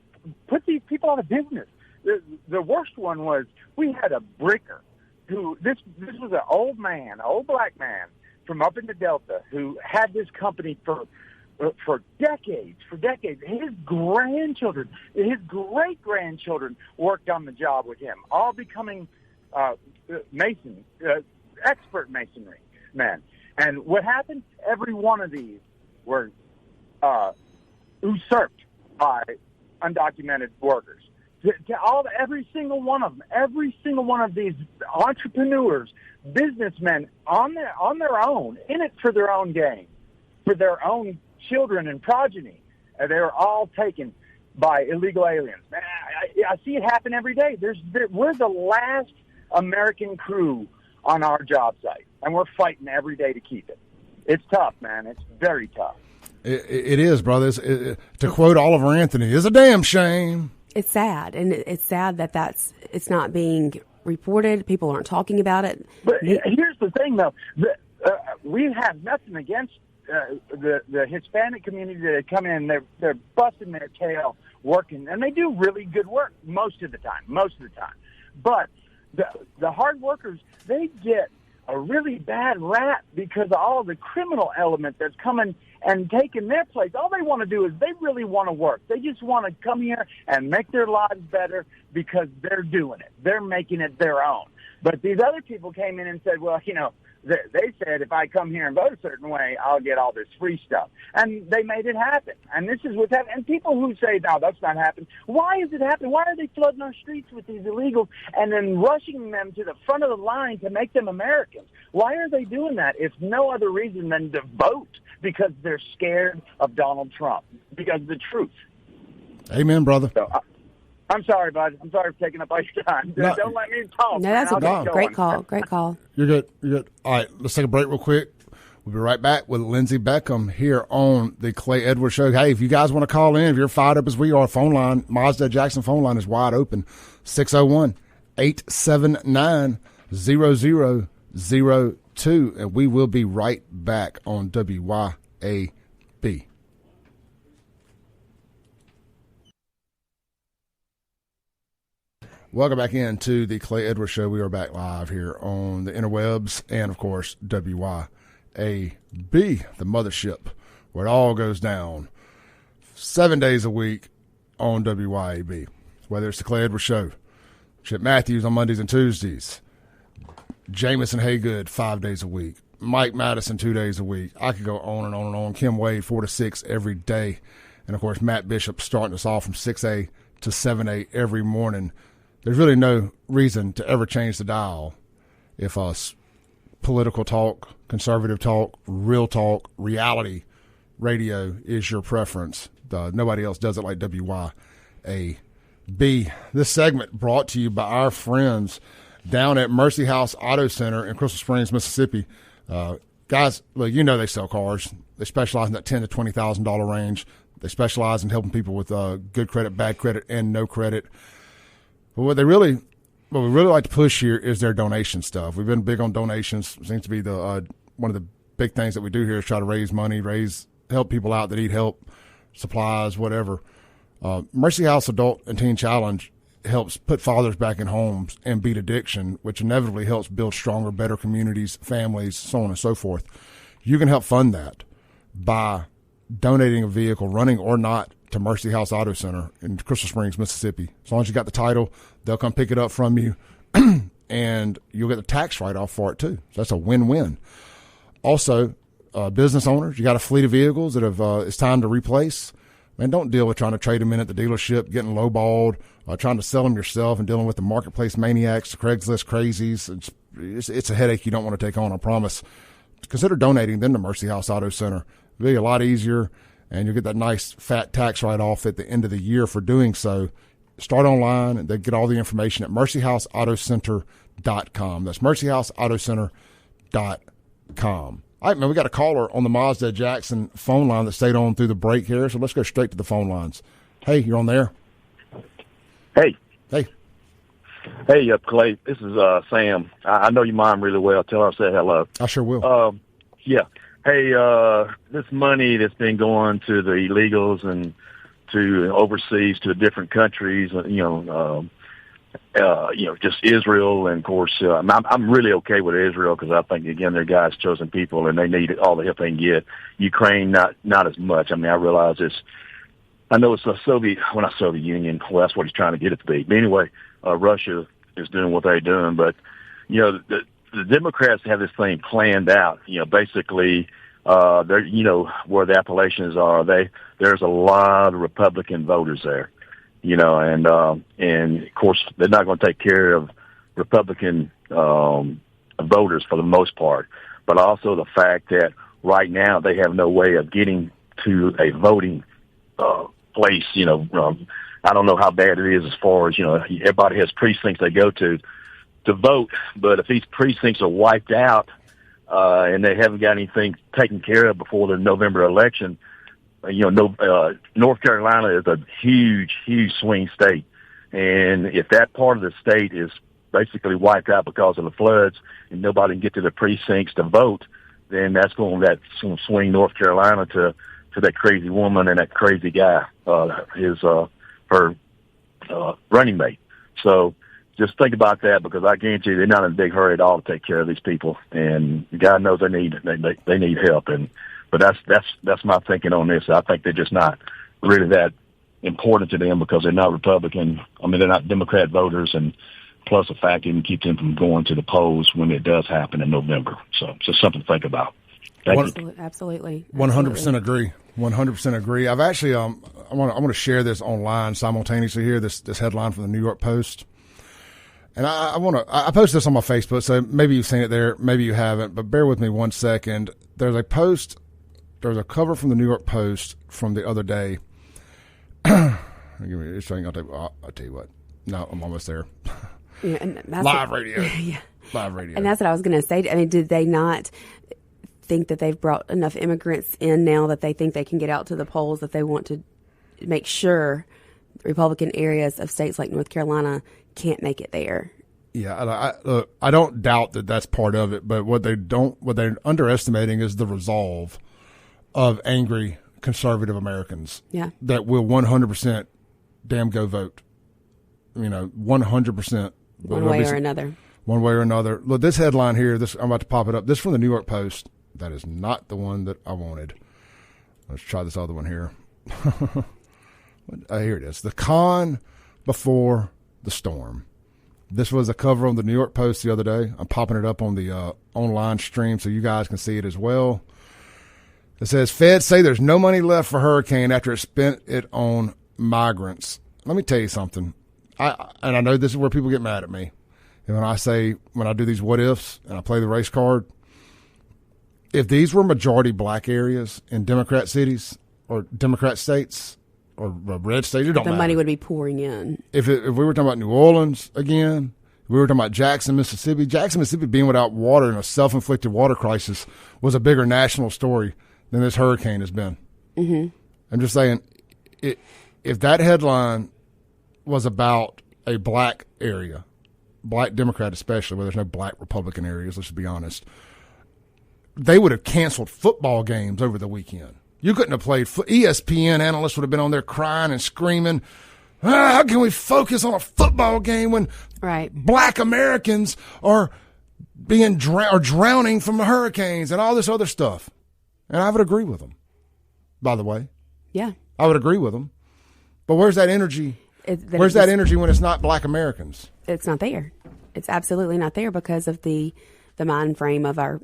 put these people out of business. The worst one was we had a bricker who this was an old black man from up in the Delta who had this company for decades. His grandchildren, his great-grandchildren worked on the job with him, all becoming expert masonry men. And what happened? Every one of these were usurped by undocumented workers. Every single one of them, every single one of these entrepreneurs, businessmen on their own, in it for their own gain, for their own children and progeny, they were all taken by illegal aliens. I see it happen every day. We're the last American crew on our job site, and we're fighting every day to keep it. It's tough, man. It's very tough. It is, brother. To quote Oliver Anthony, it's a damn shame. It's sad, and it's sad that it's not being reported. People aren't talking about it. But here's the thing, though. We have nothing against the Hispanic community that come in. They're busting their tail working, and they do really good work most of the time. But the hard workers, they get a really bad rap because of all the criminal element that's coming and taking their place. All they want to do is they really want to work. They just want to come here and make their lives better because they're doing it. They're making it their own. But these other people came in and said, well, they said if I come here and vote a certain way, I'll get all this free stuff. And they made it happen. And this is what's happening. And people who say, no, that's not happening. Why is it happening? Why are they flooding our streets with these illegals and then rushing them to the front of the line to make them Americans? Why are they doing that? If no other reason than to vote because they're scared of Donald Trump, because of the truth. Amen, brother. So, I'm sorry, bud. I'm sorry for taking up all your time. No. Don't let me talk. No, that's a great call. Great call. You're good. All right, let's take a break real quick. We'll be right back with Lindsey Beckham here on the Clay Edwards Show. Hey, if you guys want to call in, if you're fired up as we are, phone line, Mazda Jackson phone line is wide open, 601-879-3776. 0002, and we will be right back on WYAB. Welcome back into the Clay Edwards Show. We are back live here on the interwebs and, of course, WYAB, the mothership, where it all goes down 7 days a week on WYAB. Whether it's the Clay Edwards Show, Chip Matthews on Mondays and Tuesdays, Jamison Haygood 5 days a week, Mike Madison 2 days a week. I could go on and on and on. Kim Wade 4 to 6 every day. And, of course, Matt Bishop starting us off from 6A to 7A every morning. There's really no reason to ever change the dial if political talk, conservative talk, real talk, reality radio is your preference. Nobody else does it like WYAB. This segment brought to you by our friends down at Mercy House Auto Center in Crystal Springs, Mississippi. Guys, look, you know they sell cars. They specialize in that $10,000 to $20,000 range. They specialize in helping people with good credit, bad credit, and no credit. But what we really like to push here is their donation stuff. We've been big on donations. It seems to be the one of the big things that we do here is try to raise money, help people out that need help, supplies, whatever. Mercy House Adult and Teen Challenge helps put fathers back in homes and beat addiction, which inevitably helps build stronger, better communities, families, so on and so forth. You can help fund that by donating a vehicle, running or not, to Mercy House Auto Center in Crystal Springs, Mississippi. As long as you got the title, they'll come pick it up from you, and you'll get the tax write-off for it too. So that's a win-win. Also, business owners, you got a fleet of vehicles that it's time to replace. Man, don't deal with trying to trade them in at the dealership, getting lowballed, trying to sell them yourself, and dealing with the marketplace maniacs, the Craigslist crazies. It's a headache you don't want to take on, I promise. Consider donating them to Mercy House Auto Center. It'll be a lot easier, and you'll get that nice fat tax write-off at the end of the year for doing so. Start online, and they get all the information at mercyhouseautocenter.com. That's mercyhouseautocenter.com. All right, man, we got a caller on the Mazda Jackson phone line that stayed on through the break here, so let's go straight to the phone lines. Hey, you're on there. Hey. Hey. Hey, Clay. This is Sam. I know your mom really well. Tell her I said hello. I sure will. Yeah. Hey, this money that's been going to the illegals and to overseas to different countries, just Israel, and of course, I'm really okay with Israel because I think again they're God's chosen people and they need all the help they can get. Ukraine, not as much. I mean, I realize this. I know it's a Soviet Union. Well, that's what he's trying to get it to be. But anyway, Russia is doing what they're doing, but the Democrats have this thing planned out. Basically, they're where the Appalachians are. There's a lot of Republican voters there. And of course they're not going to take care of Republican voters for the most part, but also the fact that right now they have no way of getting to a voting place. I don't know how bad it is as far as everybody has precincts they go to vote, but if these precincts are wiped out and they haven't got anything taken care of before the November election. North Carolina is a huge, huge swing state. And if that part of the state is basically wiped out because of the floods and nobody can get to the precincts to vote, then that's going to swing North Carolina to that crazy woman and that crazy guy, her running mate. So just think about that, because I guarantee you they're not in a big hurry at all to take care of these people. And God knows they need help. But that's my thinking on this. I think they're just not really that important to them because they're not Republican. I mean, they're not Democrat voters, and plus the fact it can keep them from going to the polls when it does happen in November. So it's just something to think about. Absolutely. 100% agree. 100% agree. I've actually I want to share this online simultaneously here. This headline from the New York Post. And I posted this on my Facebook, so maybe you've seen it there, maybe you haven't, but bear with me 1 second. There's a cover from the New York Post from the other day. I'll tell you what. No, I'm almost there. Yeah, and that's Live radio. Yeah. Live radio. And that's what I was going to say. I mean, did they not think that they've brought enough immigrants in now that they think they can get out to the polls, that they want to make sure Republican areas of states like North Carolina can't make it there? Yeah, look, I don't doubt that that's part of it, but what they're underestimating is the resolve of angry conservative Americans. Yeah. That will 100% damn go vote. 100%. One way or another. One way or another. Look, this headline here, I'm about to pop it up. This is from the New York Post. That is not the one that I wanted. Let's try this other one here. Here it is. The calm before the storm. This was a cover on the New York Post the other day. I'm popping it up on the online stream so you guys can see it as well. It says, Feds say there's no money left for hurricane after it spent it on migrants. Let me tell you something. I know this is where people get mad at me. And when I do these what ifs and I play the race card, if these were majority black areas in Democrat cities or Democrat states or red states, it don't matter. The money would be pouring in. If we were talking about New Orleans again, if we were talking about Jackson, Mississippi being without water in a self-inflicted water crisis was a bigger national story than this hurricane has been. Mm-hmm. I'm just saying, if that headline was about a black area, black Democrat especially, where there's no black Republican areas, let's be honest, they would have canceled football games over the weekend. You couldn't have played. ESPN analysts would have been on there crying and screaming, how can we focus on a football game when black Americans are being drowning from the hurricanes and all this other stuff? And I would agree with them, by the way. Yeah. I would agree with them. But where's that energy? Where's that energy when it's not black Americans? It's not there. It's absolutely not there because of the mind frame of our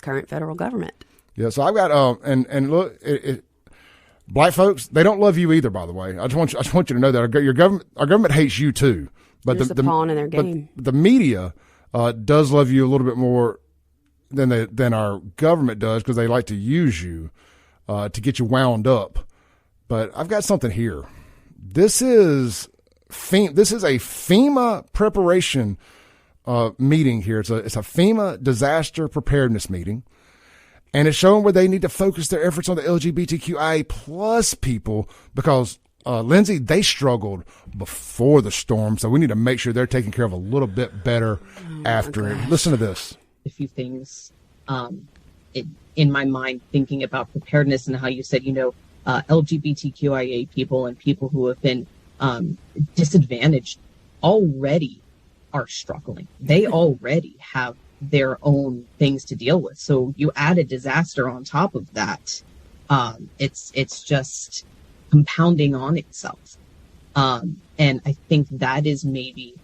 current federal government. Yeah, so I've got and look, black folks, they don't love you either. By the way, I just want you to know that our government hates you too. But you're just a pawn in their game. But the media does love you a little bit more than our government does because they like to use you to get you wound up. But I've got something here. This is a FEMA preparation meeting here. It's a FEMA disaster preparedness meeting. And it's showing where they need to focus their efforts on the LGBTQIA plus people because, Lindsey, they struggled before the storm. So we need to make sure they're taken care of a little bit better after it. Listen to this. A few things in my mind thinking about preparedness and how you said, LGBTQIA people and people who have been disadvantaged already are struggling. They already have their own things to deal with. So you add a disaster on top of that. It's just compounding on itself. And I think that is maybe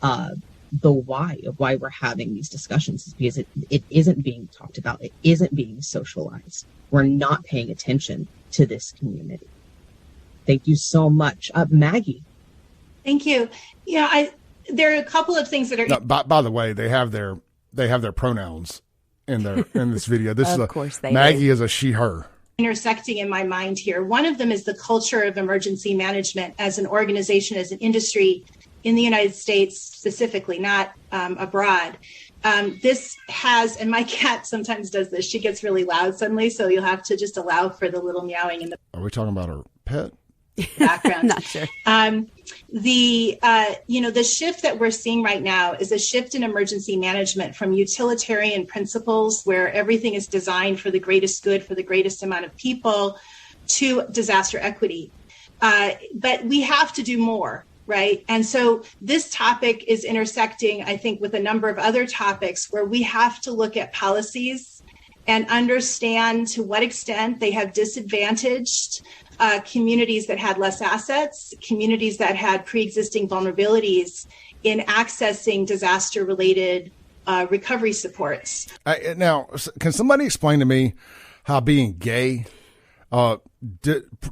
the why of why we're having these discussions is because it isn't being talked about. It isn't being socialized. We're not paying attention to this community. Thank you so much. Maggie. Thank you. Yeah, there are a couple of things that are. No, by the way, they have their pronouns in this video. This of course they Maggie do. is a she, her. Intersecting in my mind here. One of them is the culture of emergency management as an organization, as an industry in the United States specifically, not abroad. This has, and my cat sometimes does this, she gets really loud suddenly, so you'll have to just allow for the little meowing in the Are we talking about her pet? background. Not sure. The shift that we're seeing right now is a shift in emergency management from utilitarian principles where everything is designed for the greatest good for the greatest amount of people to disaster equity. But we have to do more, right? And so this topic is intersecting, I think, with a number of other topics where we have to look at policies and understand to what extent they have disadvantaged communities that had less assets, communities that had pre-existing vulnerabilities in accessing disaster-related recovery supports. Now, can somebody explain to me how being gay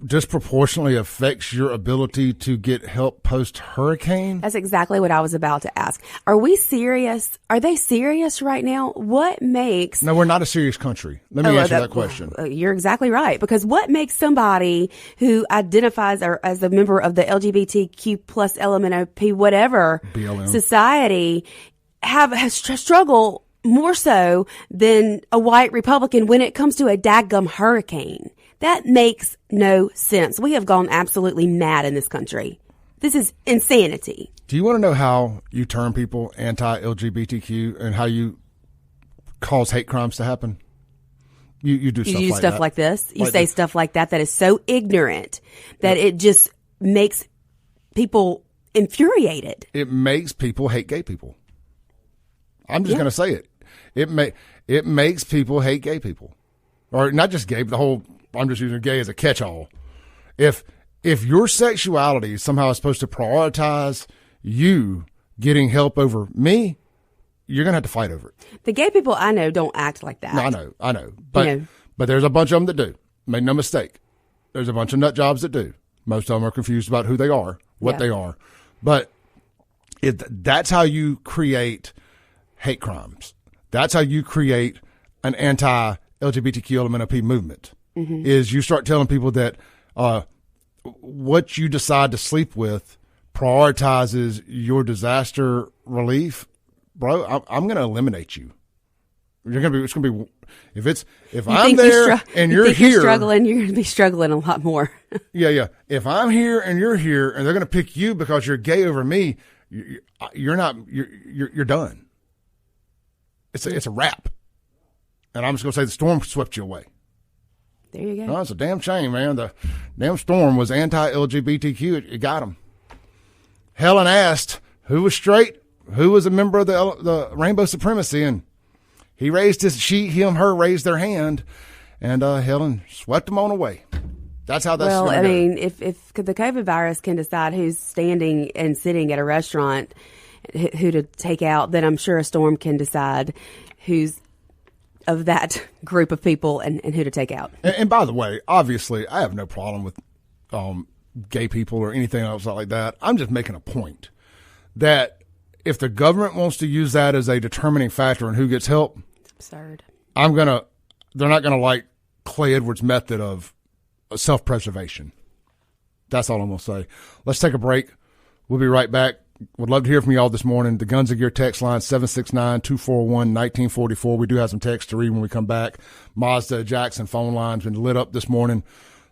disproportionately affects your ability to get help post-hurricane? That's exactly what I was about to ask. Are we serious? Are they serious right now? What makes... No, we're not a serious country. Let me answer that question. You're exactly right. Because what makes somebody who identifies as a member of the LGBTQ plus LMNOP, whatever BLM society, has struggle more so than a white Republican when it comes to a daggum hurricane? That makes no sense. We have gone absolutely mad in this country. This is insanity. Do you want to know how you turn people anti-LGBTQ and how you cause hate crimes to happen? You do stuff You do like stuff that. like this. You say stuff like that is so ignorant that it just makes people infuriated. It makes people hate gay people. I'm just going to say it. It makes people hate gay people. Or not just gay, but the whole, I'm just using gay as a catch-all. If your sexuality somehow is supposed to prioritize you getting help over me, you're going to have to fight over it. The gay people I know don't act like that. No, I know. But there's a bunch of them that do. Make no mistake. There's a bunch of nut jobs that do. Most of them are confused about who they are, what they are. But that's how you create hate crimes. That's how you create an anti-LGBTQ LMNOP movement, is you start telling people that what you decide to sleep with prioritizes your disaster relief. Bro, I'm going to eliminate you. It's going to be, if I'm there and you're here, you're struggling, you're going to be struggling a lot more. Yeah. If I'm here and you're here and they're going to pick you because you're gay over me, you're done. It's a wrap. And I'm just going to say the storm swept you away. There you go. No, it's a damn shame, man. The damn storm was anti-LGBTQ. It got them. Helen asked who was straight, who was a member of the rainbow supremacy, and he raised her raised their hand, and Helen swept them on away. That's how that's well. gonna I go. mean, if the COVID virus can decide who's standing and sitting at a restaurant, who to take out, then I'm sure a storm can decide who's of that group of people and who to take out. And by the way, obviously, I have no problem with gay people or anything else like that. I'm just making a point that if the government wants to use that as a determining factor in who gets help, it's absurd. They're not gonna like Clay Edwards' method of self-preservation. That's all I'm gonna say. Let's take a break. We'll be right back. Would love to hear from you all this morning. The Guns of Gear text line, 769-241-1944. We do have some text to read when we come back. Mazda Jackson phone line's been lit up this morning,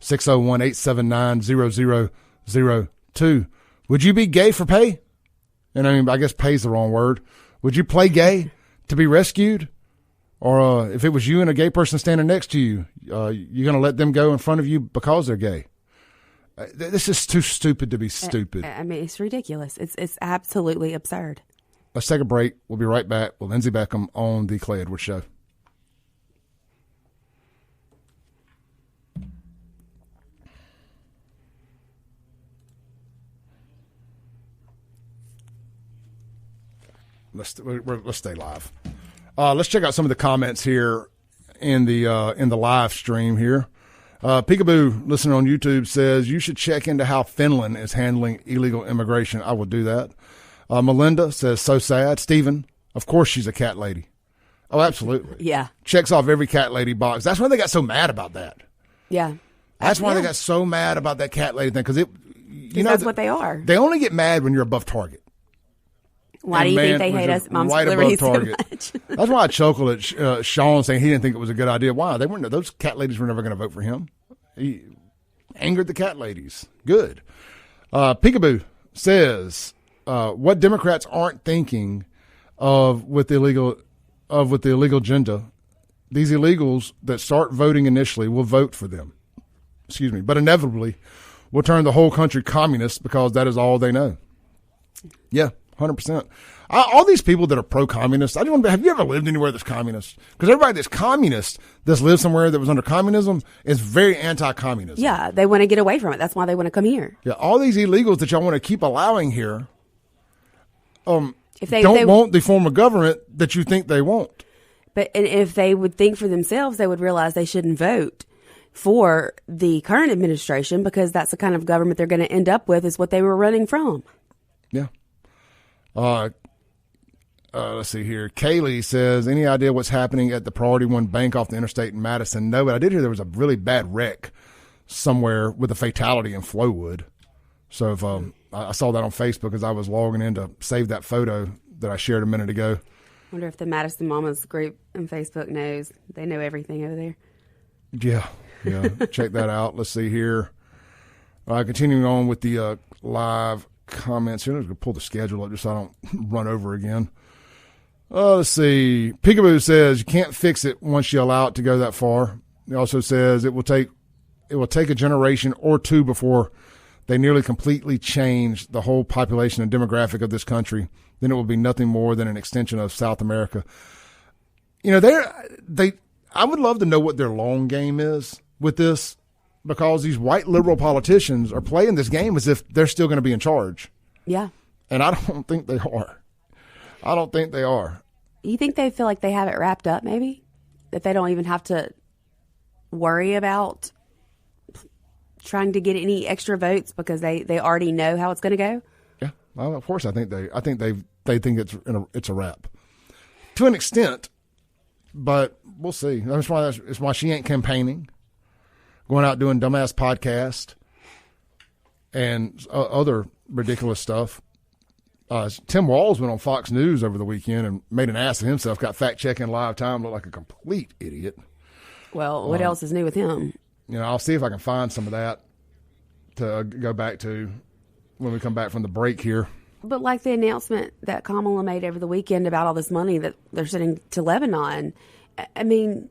601-879-0002. Would you be gay for pay? And I guess pay's the wrong word. Would you play gay to be rescued? Or if it was you and a gay person standing next to you, you're going to let them go in front of you because they're gay? This is too stupid to be stupid. I mean, it's ridiculous. It's absolutely absurd. Let's take a break. We'll be right back with Lindsey Beckham on the Clay Edwards Show. Let's stay live. Let's check out some of the comments here in the live stream here. Peekaboo, listening on YouTube, says you should check into how Finland is handling illegal immigration. I will do that. Melinda says, so sad. Stephen, of course she's a cat lady. Oh, absolutely. Yeah. Checks off every cat lady box. That's why they got so mad about that. Yeah. That's why they got so mad about that cat lady thing, because that's what they are. They only get mad when you're above target. Why do you think they hate us, Moms for Liberty, so much? That's why I chuckled at Sean saying he didn't think it was a good idea. Why? They weren't. Those cat ladies were never going to vote for him. He angered the cat ladies. Good. Peekaboo says, what Democrats aren't thinking of with the illegal agenda, these illegals that start voting initially will vote for them. Excuse me. But inevitably will turn the whole country communist because that is all they know. Yeah. 100%. All these people that are pro-communist, have you ever lived anywhere that's communist? Because everybody that's communist that's lived somewhere that was under communism is very anti-communism. Yeah, they want to get away from it. That's why they want to come here. Yeah, all these illegals that y'all want to keep allowing here if they want the form of government that you think they want. But and if they would think for themselves, they would realize they shouldn't vote for the current administration because that's the kind of government they're going to end up with is what they were running from. Yeah. Let's see here. Kaylee says, any idea what's happening at the Priority One Bank off the interstate in Madison? No, but I did hear there was a really bad wreck somewhere with a fatality in Flowood. So if I saw that on Facebook as I was logging in to save that photo that I shared a minute ago. Wonder if the Madison Mamas group on Facebook knows. They know everything over there. Yeah. Check that out. Let's see here. Continuing on with the live comments here. I'm going to pull the schedule up just so I don't run over again. Let's see. Peekaboo says you can't fix it once you allow it to go that far. He also says it will take a generation or two before they nearly completely change the whole population and demographic of this country. Then it will be nothing more than an extension of South America. You know, I would love to know what their long game is with this, because these white liberal politicians are playing this game as if they're still going to be in charge. Yeah. And I don't think they are. I don't think they are. You think they feel like they have it wrapped up, maybe? That they don't even have to worry about trying to get any extra votes because they already know how it's going to go? Yeah. Well, of course, I think they think it's a wrap. To an extent, but we'll see. That's why she ain't campaigning, going out doing dumbass podcast and other ridiculous stuff. Tim Walz went on Fox News over the weekend and made an ass of himself, got fact-checking live time, looked like a complete idiot. Well, what else is new with him? You know, I'll see if I can find some of that to go back to when we come back from the break here. But like the announcement that Kamala made over the weekend about all this money that they're sending to Lebanon, I mean,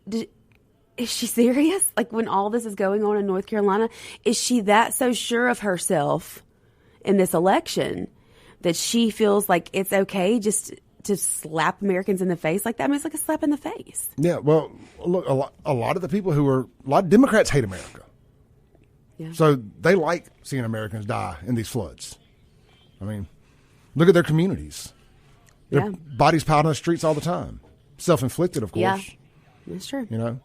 is she serious? Like, when all this is going on in North Carolina, is she that so sure of herself in this election that she feels like it's okay just to slap Americans in the face like that? I mean, it's like a slap in the face. Yeah, well, look, a lot of the people a lot of Democrats hate America. Yeah. So they like seeing Americans die in these floods. I mean, look at their communities. Their bodies piled on the streets all the time. Self-inflicted, of course. Yeah, that's true. You know?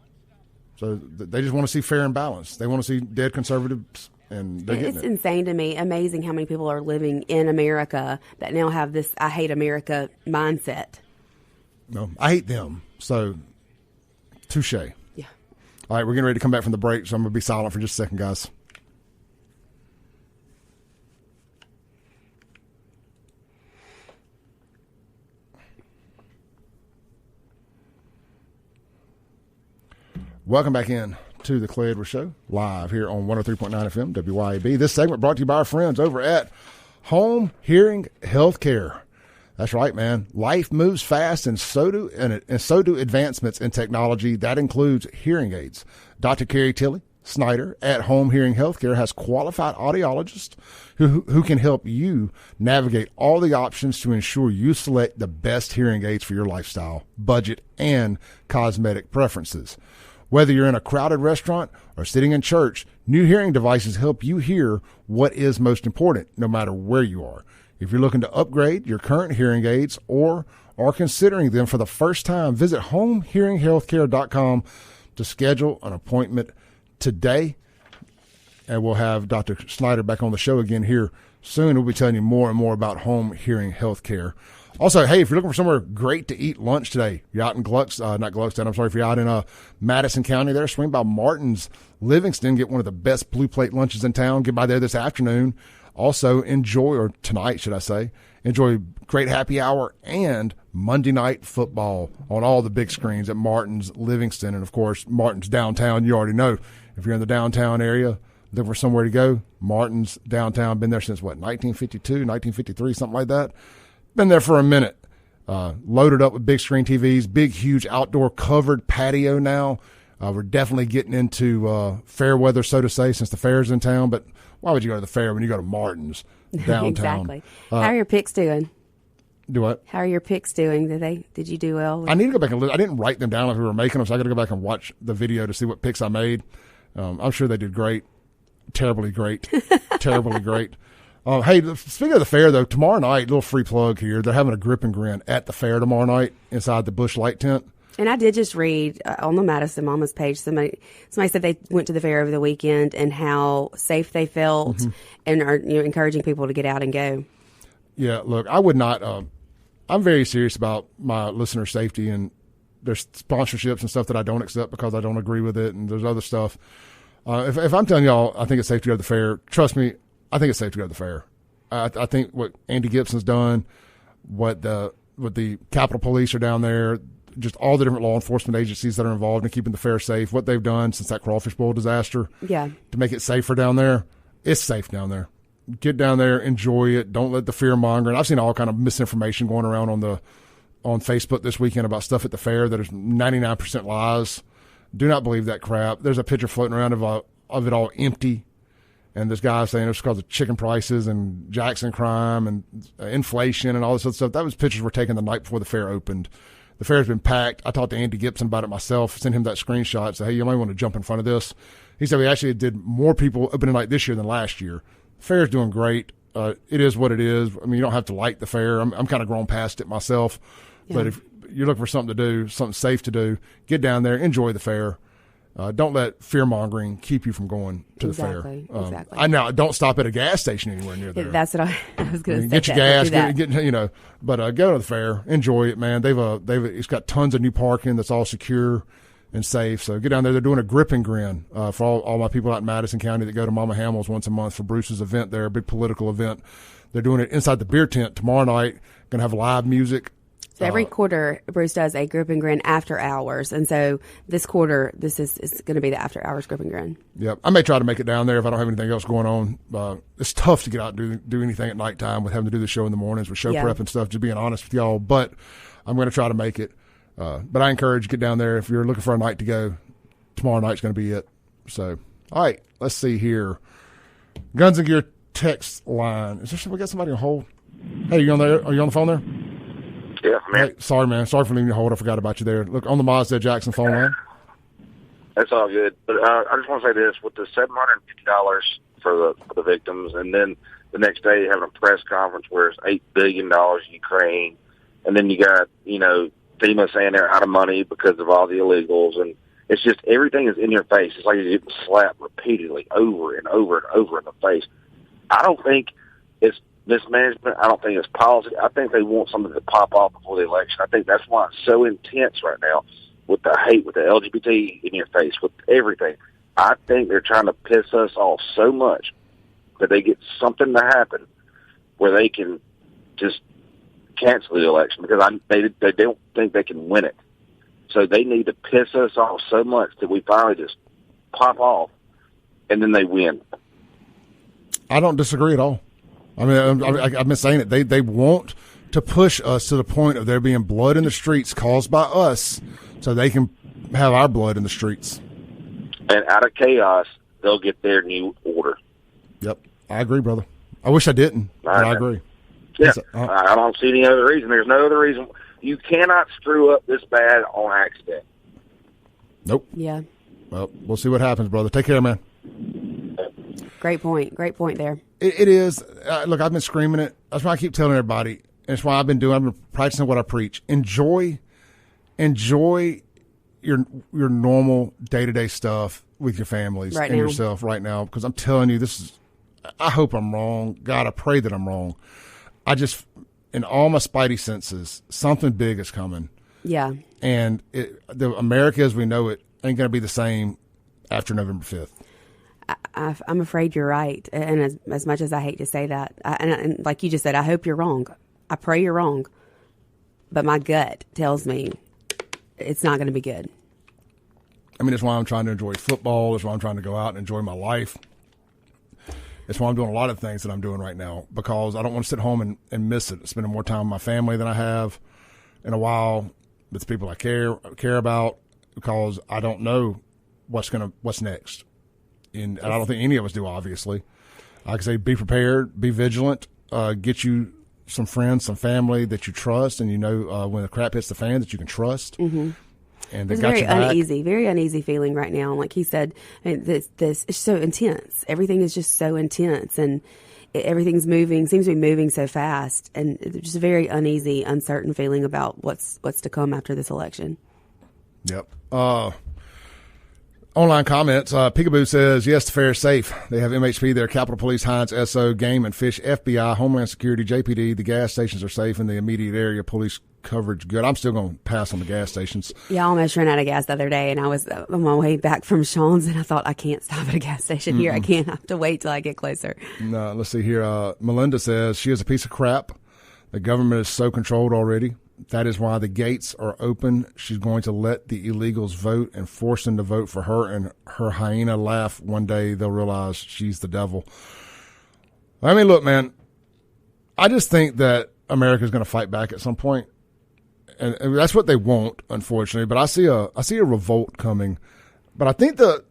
So they just want to see fair and balanced. They want to see dead conservatives, and they're getting it. It's insane to me, amazing how many people are living in America that now have this I hate America mindset. No, I hate them. So, touche. Yeah. All right, we're getting ready to come back from the break, so I'm going to be silent for just a second, guys. Welcome back in to the Clay Edwards Show, live here on 103.9 FM, WYAB. This segment brought to you by our friends over at Home Hearing Healthcare. That's right, man. Life moves fast, and so do advancements in technology. That includes hearing aids. Dr. Carrie Tilly Snyder at Home Hearing Healthcare has qualified audiologists who can help you navigate all the options to ensure you select the best hearing aids for your lifestyle, budget, and cosmetic preferences. Whether you're in a crowded restaurant or sitting in church, new hearing devices help you hear what is most important, no matter where you are. If you're looking to upgrade your current hearing aids or are considering them for the first time, visit homehearinghealthcare.com to schedule an appointment today. And we'll have Dr. Snyder back on the show again here soon. We'll be telling you more and more about Home Hearing Healthcare. Also, hey, if you're looking for somewhere great to eat lunch today, you're out in if you're out in Madison County there, swing by Martin's Livingston, get one of the best blue plate lunches in town. Get by there this afternoon. Also, enjoy great happy hour and Monday night football on all the big screens at Martin's Livingston. And, of course, Martin's downtown. You already know. If you're in the downtown area, looking for somewhere to go, Martin's downtown. Been there since, 1952, 1953, something like that. Been there for a minute. Loaded up with big screen TVs, big, huge outdoor covered patio now. We're definitely getting into fair weather, so to say, since the fair's in town. But why would you go to the fair when you go to Martin's downtown? Exactly. How are your picks doing? Do what? How are your picks doing? Did you do well? I need to go back and look. I didn't write them down if we were making them, so I got to go back and watch the video to see what picks I made. I'm sure they did great. Terribly great. Terribly great. Hey, speaking of the fair, though, tomorrow night, little free plug here. They're having a grip and grin at the fair tomorrow night inside the Busch Light tent. And I did just read on the Madison Mama's page, somebody said they went to the fair over the weekend and how safe they felt and are encouraging people to get out and go. Yeah, look, I would not. I'm very serious about my listener safety, and there's sponsorships and stuff that I don't accept because I don't agree with it, and there's other stuff. If I'm telling y'all I think it's safe to go to the fair, trust me, I think it's safe to go to the fair. I think what Andy Gibson's done, what the Capitol Police are down there, just all the different law enforcement agencies that are involved in keeping the fair safe, what they've done since that crawfish bowl disaster to make it safer down there, it's safe down there. Get down there, enjoy it. Don't let the fear mongering. I've seen all kind of misinformation going around on Facebook this weekend about stuff at the fair that is 99% lies. Do not believe that crap. There's a picture floating around of it all empty, and this guy saying it's because of chicken prices and Jackson crime and inflation and all this other stuff. That was pictures were taken the night before the fair opened. The fair's been packed. I talked to Andy Gibson about it myself, sent him that screenshot, said, hey, you might want to jump in front of this. He said we actually did more people opening night this year than last year. The fair's doing great. It is what it is. I mean, you don't have to like the fair. I'm kind of grown past it myself. Yeah. But if you're looking for something to do, something safe to do, get down there, enjoy the fair. Don't let fear-mongering keep you from going to the fair. Exactly. Now, don't stop at a gas station anywhere near there. That's what I was going to say. Get your gas, but go to the fair. Enjoy it, man. It's got tons of new parking that's all secure and safe. So get down there. They're doing a grip and grin for all my people out in Madison County that go to Mama Hamill's once a month for Bruce's event there, a big political event. They're doing it inside the beer tent tomorrow night. Going to have live music. So every quarter, Bruce does a grip and grin after hours. And so this quarter, this is going to be the after hours grip and grin. Yep. I may try to make it down there if I don't have anything else going on. It's tough to get out and do anything at nighttime with having to do the show in the mornings with show prep and stuff, just being honest with y'all. But I'm going to try to make it. But I encourage you to get down there. If you're looking for a night to go, tomorrow night's going to be it. So, all right, let's see here. Guns and Gear text line. We got somebody on hold? Hey, you on there? Are you on the phone there? Yeah, man. Hey, sorry, man. Sorry for leaving you hold. I forgot about you there. Look, on the Mazda Jackson phone line. That's all good. But I just want to say this. With the $750 for the victims, and then the next day having a press conference where it's $8 billion Ukraine, and then you got, FEMA saying they're out of money because of all the illegals, and it's just everything is in your face. It's like you're getting slapped repeatedly over and over and over in the face. I don't think it's mismanagement. I don't think it's policy. I think they want something to pop off before the election. I think that's why it's so intense right now with the hate, with the LGBT in your face, with everything. I think they're trying to piss us off so much that they get something to happen where they can just cancel the election because they don't think they can win it. So they need to piss us off so much that we finally just pop off and then they win. I don't disagree at all. I mean, I've been saying it. They want to push us to the point of there being blood in the streets caused by us so they can have our blood in the streets. And out of chaos, they'll get their new order. Yep. I agree, brother. I wish I didn't, but I agree. Yeah. I don't see any other reason. There's no other reason. You cannot screw up this bad on accident. Nope. Yeah. Well, we'll see what happens, brother. Take care, man. Great point. Great point there. It is. Look, I've been screaming it. That's why I keep telling everybody. And it's why I've been practicing what I preach. Enjoy your normal day-to-day stuff with your families and yourself right now. Because I'm telling you, I hope I'm wrong. God, I pray that I'm wrong. I just, in all my spidey senses, something big is coming. Yeah. And the America as we know it ain't going to be the same after November 5th. I'm afraid you're right. And as much as I hate to say that, and like you just said, I hope you're wrong. I pray you're wrong. But my gut tells me it's not going to be good. I mean, it's why I'm trying to enjoy football. It's why I'm trying to go out and enjoy my life. It's why I'm doing a lot of things that I'm doing right now because I don't want to sit home and miss it. Spending more time with my family than I have in a while with people I care about because I don't know what's next. And I don't think any of us do, obviously. Like I say, be prepared, be vigilant, get you some friends, some family that you trust, and when the crap hits the fan that you can trust. Mm-hmm. And it's very uneasy feeling right now. Like he said, this is so intense. Everything is just so intense, and everything's seems to be moving so fast, and it's just a very uneasy, uncertain feeling about what's to come after this election. Yep. Online comments. Peekaboo says, yes, the fair is safe. They have MHP there, Capitol Police, Heinz, SO, Game and Fish, FBI, Homeland Security, JPD. The gas stations are safe in the immediate area. Police coverage good. I'm still going to pass on the gas stations. Yeah, I almost ran out of gas the other day, and I was on my way back from Sean's, and I thought, I can't stop at a gas station here. I can't. I have to wait till I get closer. No, let's see here. Melinda says, she is a piece of crap. The government is so controlled already. That is why the gates are open. She's going to let the illegals vote and force them to vote for her and her hyena laugh. One day they'll realize she's the devil. I mean, look, man, I just think that America's going to fight back at some point, and that's what they want, unfortunately. But I see a revolt coming, but I think the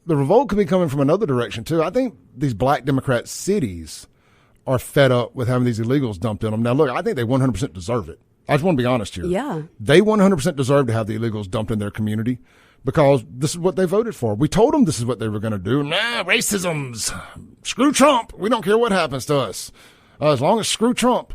revolt could be coming from another direction too. I think these black Democrat cities are fed up with having these illegals dumped in them. Now, look, I think they 100% deserve it. I just want to be honest here. Yeah, they 100% deserve to have the illegals dumped in their community, because this is what they voted for. We told them this is what they were going to do. Nah, racism's. Screw Trump. We don't care what happens to us. As long as screw Trump.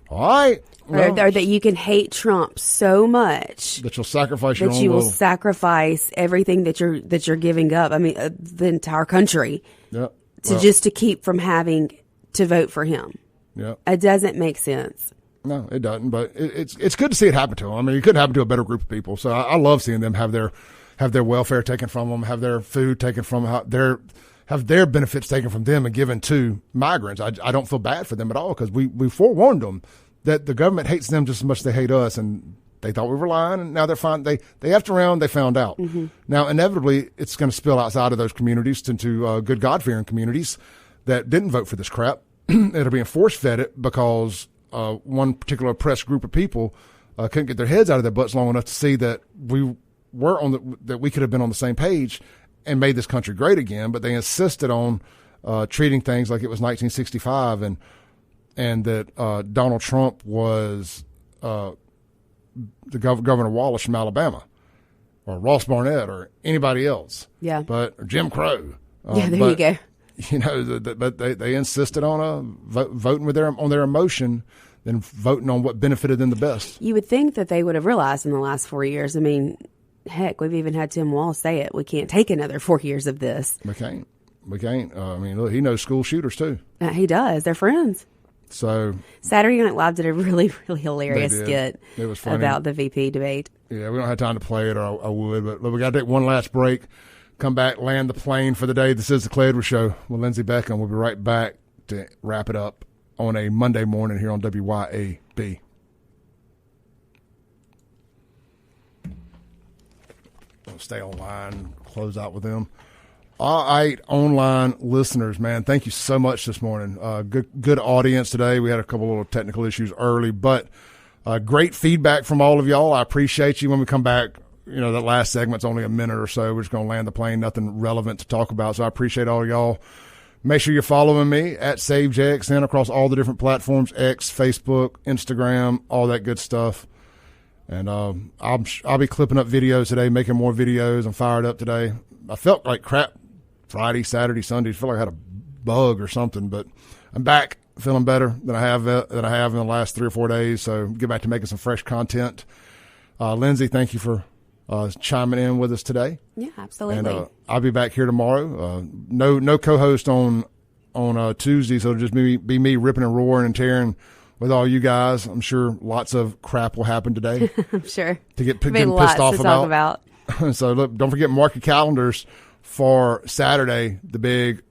All right. Or that you can hate Trump so much that you'll sacrifice your own that you will little... sacrifice everything that you're giving up. I mean, the entire country. Yeah. Just to keep from having to vote for him. Yeah. It doesn't make sense. No, it doesn't. But it's good to see it happen to them. I mean, it couldn't happen to a better group of people. So I love seeing them have their welfare taken from them, have their food taken from them, have their benefits taken from them and given to migrants. I don't feel bad for them at all, because we forewarned them that the government hates them just as much as they hate us, and they thought we were lying, and now they're fine. They effed around, they found out. Mm-hmm. Now, inevitably, it's going to spill outside of those communities into good God-fearing communities that didn't vote for this crap. It'll be force-fed it because one particular oppressed group of people couldn't get their heads out of their butts long enough to see that we could have been on the same page and made this country great again, but they insisted on treating things like it was 1965 and that Donald Trump was the Governor Wallace from Alabama, or Ross Barnett, or anybody else. Yeah. Or Jim Crow. There you go. You know, but they insisted on voting on their emotion than voting on what benefited them the best. You would think that they would have realized in the last 4 years. I mean, heck, we've even had Tim Walz say it. We can't take another 4 years of this. We can't. I mean, look, he knows school shooters too. He does. They're friends. So Saturday Night Live did a really, really hilarious skit it was funny. About the VP debate. Yeah, we don't have time to play it, or I would, but look, we got to take one last break. Come back, land the plane for the day. This is the Clay Edwards Show with Lindsey Beckham. We'll be right back to wrap it up on a Monday morning here on WYAB. We'll stay online, close out with them. All right, online listeners, man, thank you so much this morning. Good audience today. We had a couple little technical issues early, but great feedback from all of y'all. I appreciate you. When we come back, you know, that last segment's only a minute or so. We're just going to land the plane, nothing relevant to talk about. So I appreciate all of y'all. Make sure you're following me at SaveJXN across all the different platforms, X, Facebook, Instagram, all that good stuff. And I'll be clipping up videos today, making more videos. I'm fired up today. I felt like crap Friday, Saturday, Sunday. I felt like I had a bug or something, but I'm back, feeling better than I have in the last 3 or 4 days. So get back to making some fresh content. Lindsey, thank you for chiming in with us today. Yeah, absolutely. And I'll be back here tomorrow. No co-host on Tuesday, so it'll just be me ripping and roaring and tearing with all you guys. I'm sure lots of crap will happen today. I'm sure. To get getting pissed off about. So look, don't forget, mark your calendars for Saturday, the big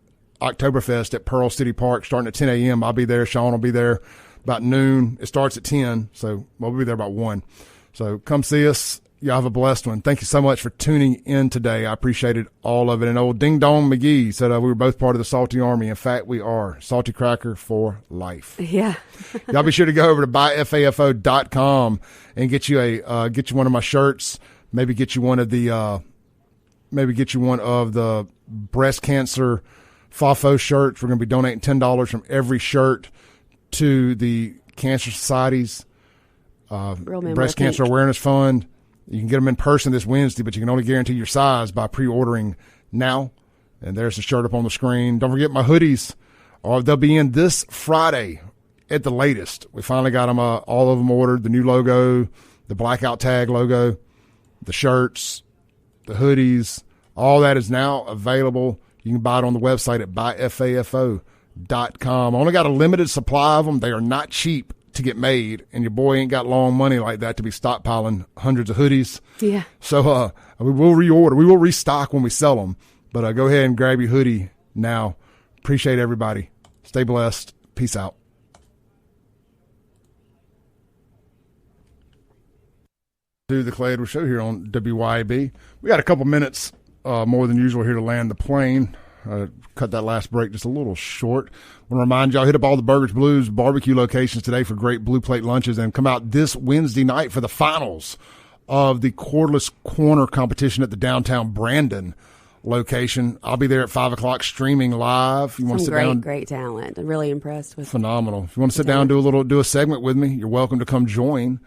Oktoberfest at Pearl City Park, starting at 10 a.m. I'll be there. Sean will be there about noon. It starts at 10, so we'll be there about 1. So come see us. Y'all have a blessed one. Thank you so much for tuning in today. I appreciated all of it. And old Ding Dong McGee said we were both part of the Salty Army. In fact, we are. Salty Cracker for life. Yeah. Y'all be sure to go over to buyfafo.com and get you one of my shirts. Maybe get you one of the breast cancer FAFO shirts. We're going to be donating $10 from every shirt to the Cancer Society's Breast Cancer Awareness Fund. You can get them in person this Wednesday, but you can only guarantee your size by pre-ordering now. And there's the shirt up on the screen. Don't forget my hoodies. They'll be in this Friday at the latest. We finally got them, all of them ordered. The new logo, the blackout tag logo, the shirts, the hoodies, all that is now available. You can buy it on the website at buyfafo.com. I only got a limited supply of them. They are not cheap to get made, and your boy ain't got long money like that to be stockpiling hundreds of hoodies. Yeah. So we will reorder. We will restock when we sell them. But go ahead and grab your hoodie now. Appreciate everybody. Stay blessed. Peace out. To the Clay Edwards Show here on WYAB. We got a couple minutes more than usual here to land the plane. Cut that last break just a little short. I want to remind y'all, hit up all the Burgers Blues barbecue locations today for great Blue Plate lunches, and come out this Wednesday night for the finals of the Cordless Corner competition at the downtown Brandon location. I'll be there at 5 o'clock streaming live. You want to sit down? Great talent. I'm really impressed with. Phenomenal. If you want to sit down, do a segment with me, you're welcome to come join.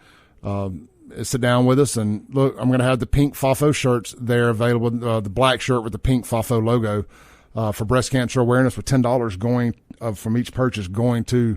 Sit down with us, and look, I'm going to have the pink FAFO shirts there available. The black shirt with the pink FAFO logo for breast cancer awareness, with $10 going from each purchase going to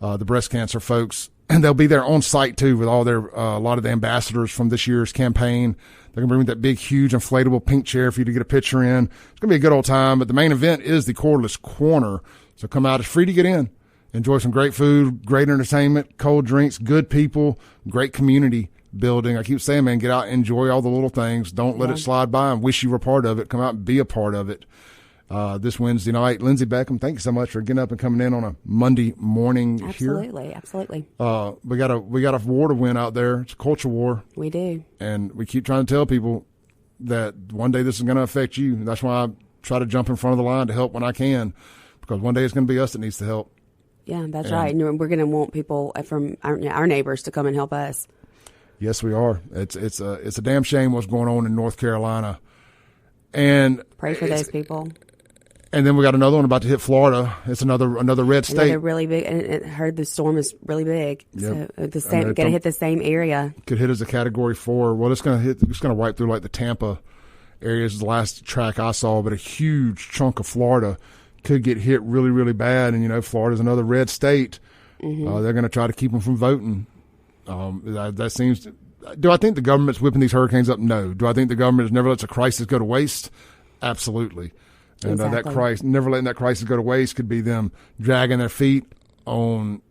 the breast cancer folks. And they'll be there on site too with all their a lot of the ambassadors from this year's campaign. They're going to bring that big, huge, inflatable pink chair for you to get a picture in. It's going to be a good old time. But the main event is the Cordless Corner, so come out. It's free to get in. Enjoy some great food, great entertainment, cold drinks, good people, great community building. I keep saying, man, get out and enjoy all the little things. Don't let it slide by and wish you were part of it. Come out and be a part of it. This Wednesday night. Lindsey, Beckham, thank you so much for getting up and coming in on a Monday morning here. Absolutely. We got a war to win out there. It's a culture war. We do. And we keep trying to tell people that one day this is going to affect you. That's why I try to jump in front of the line to help when I can, because one day it's going to be us that needs to help. Yeah, that's right. And we're going to want people from our neighbors to come and help us. Yes, we are. It's a damn shame what's going on in North Carolina. And pray for those people. And then we got another one about to hit Florida. It's another red state. Another really big. And I heard the storm is really big. Yep. So the same, going to hit the same area. Could hit as a Category 4. Well, it's going to wipe through like the Tampa areas. The last track I saw, but a huge chunk of Florida could get hit really, really bad. And Florida's another red state. Mm-hmm. They're going to try to keep them from voting. That seems. Do I think the government's whipping these hurricanes up? No. Do I think the government never lets a crisis go to waste? Absolutely. And exactly. Never letting that crisis go to waste could be them dragging their feet on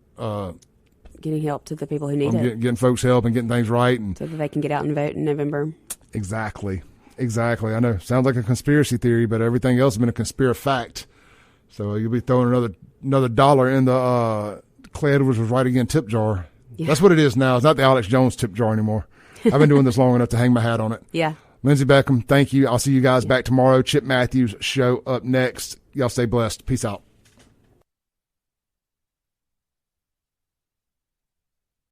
getting help to the people who need it, getting folks help and getting things right, and so that they can get out and vote in November. Exactly. I know, sounds like a conspiracy theory, but everything else has been a conspiracy fact. So you'll be throwing another dollar in the Clay Edwards was right again tip jar. Yeah. That's what it is now. It's not the Alex Jones tip jar anymore. I've been doing this long enough to hang my hat on it. Yeah. Lindsey, Beckham, thank you. I'll see you guys back tomorrow. Chip Matthews show up next. Y'all stay blessed. Peace out.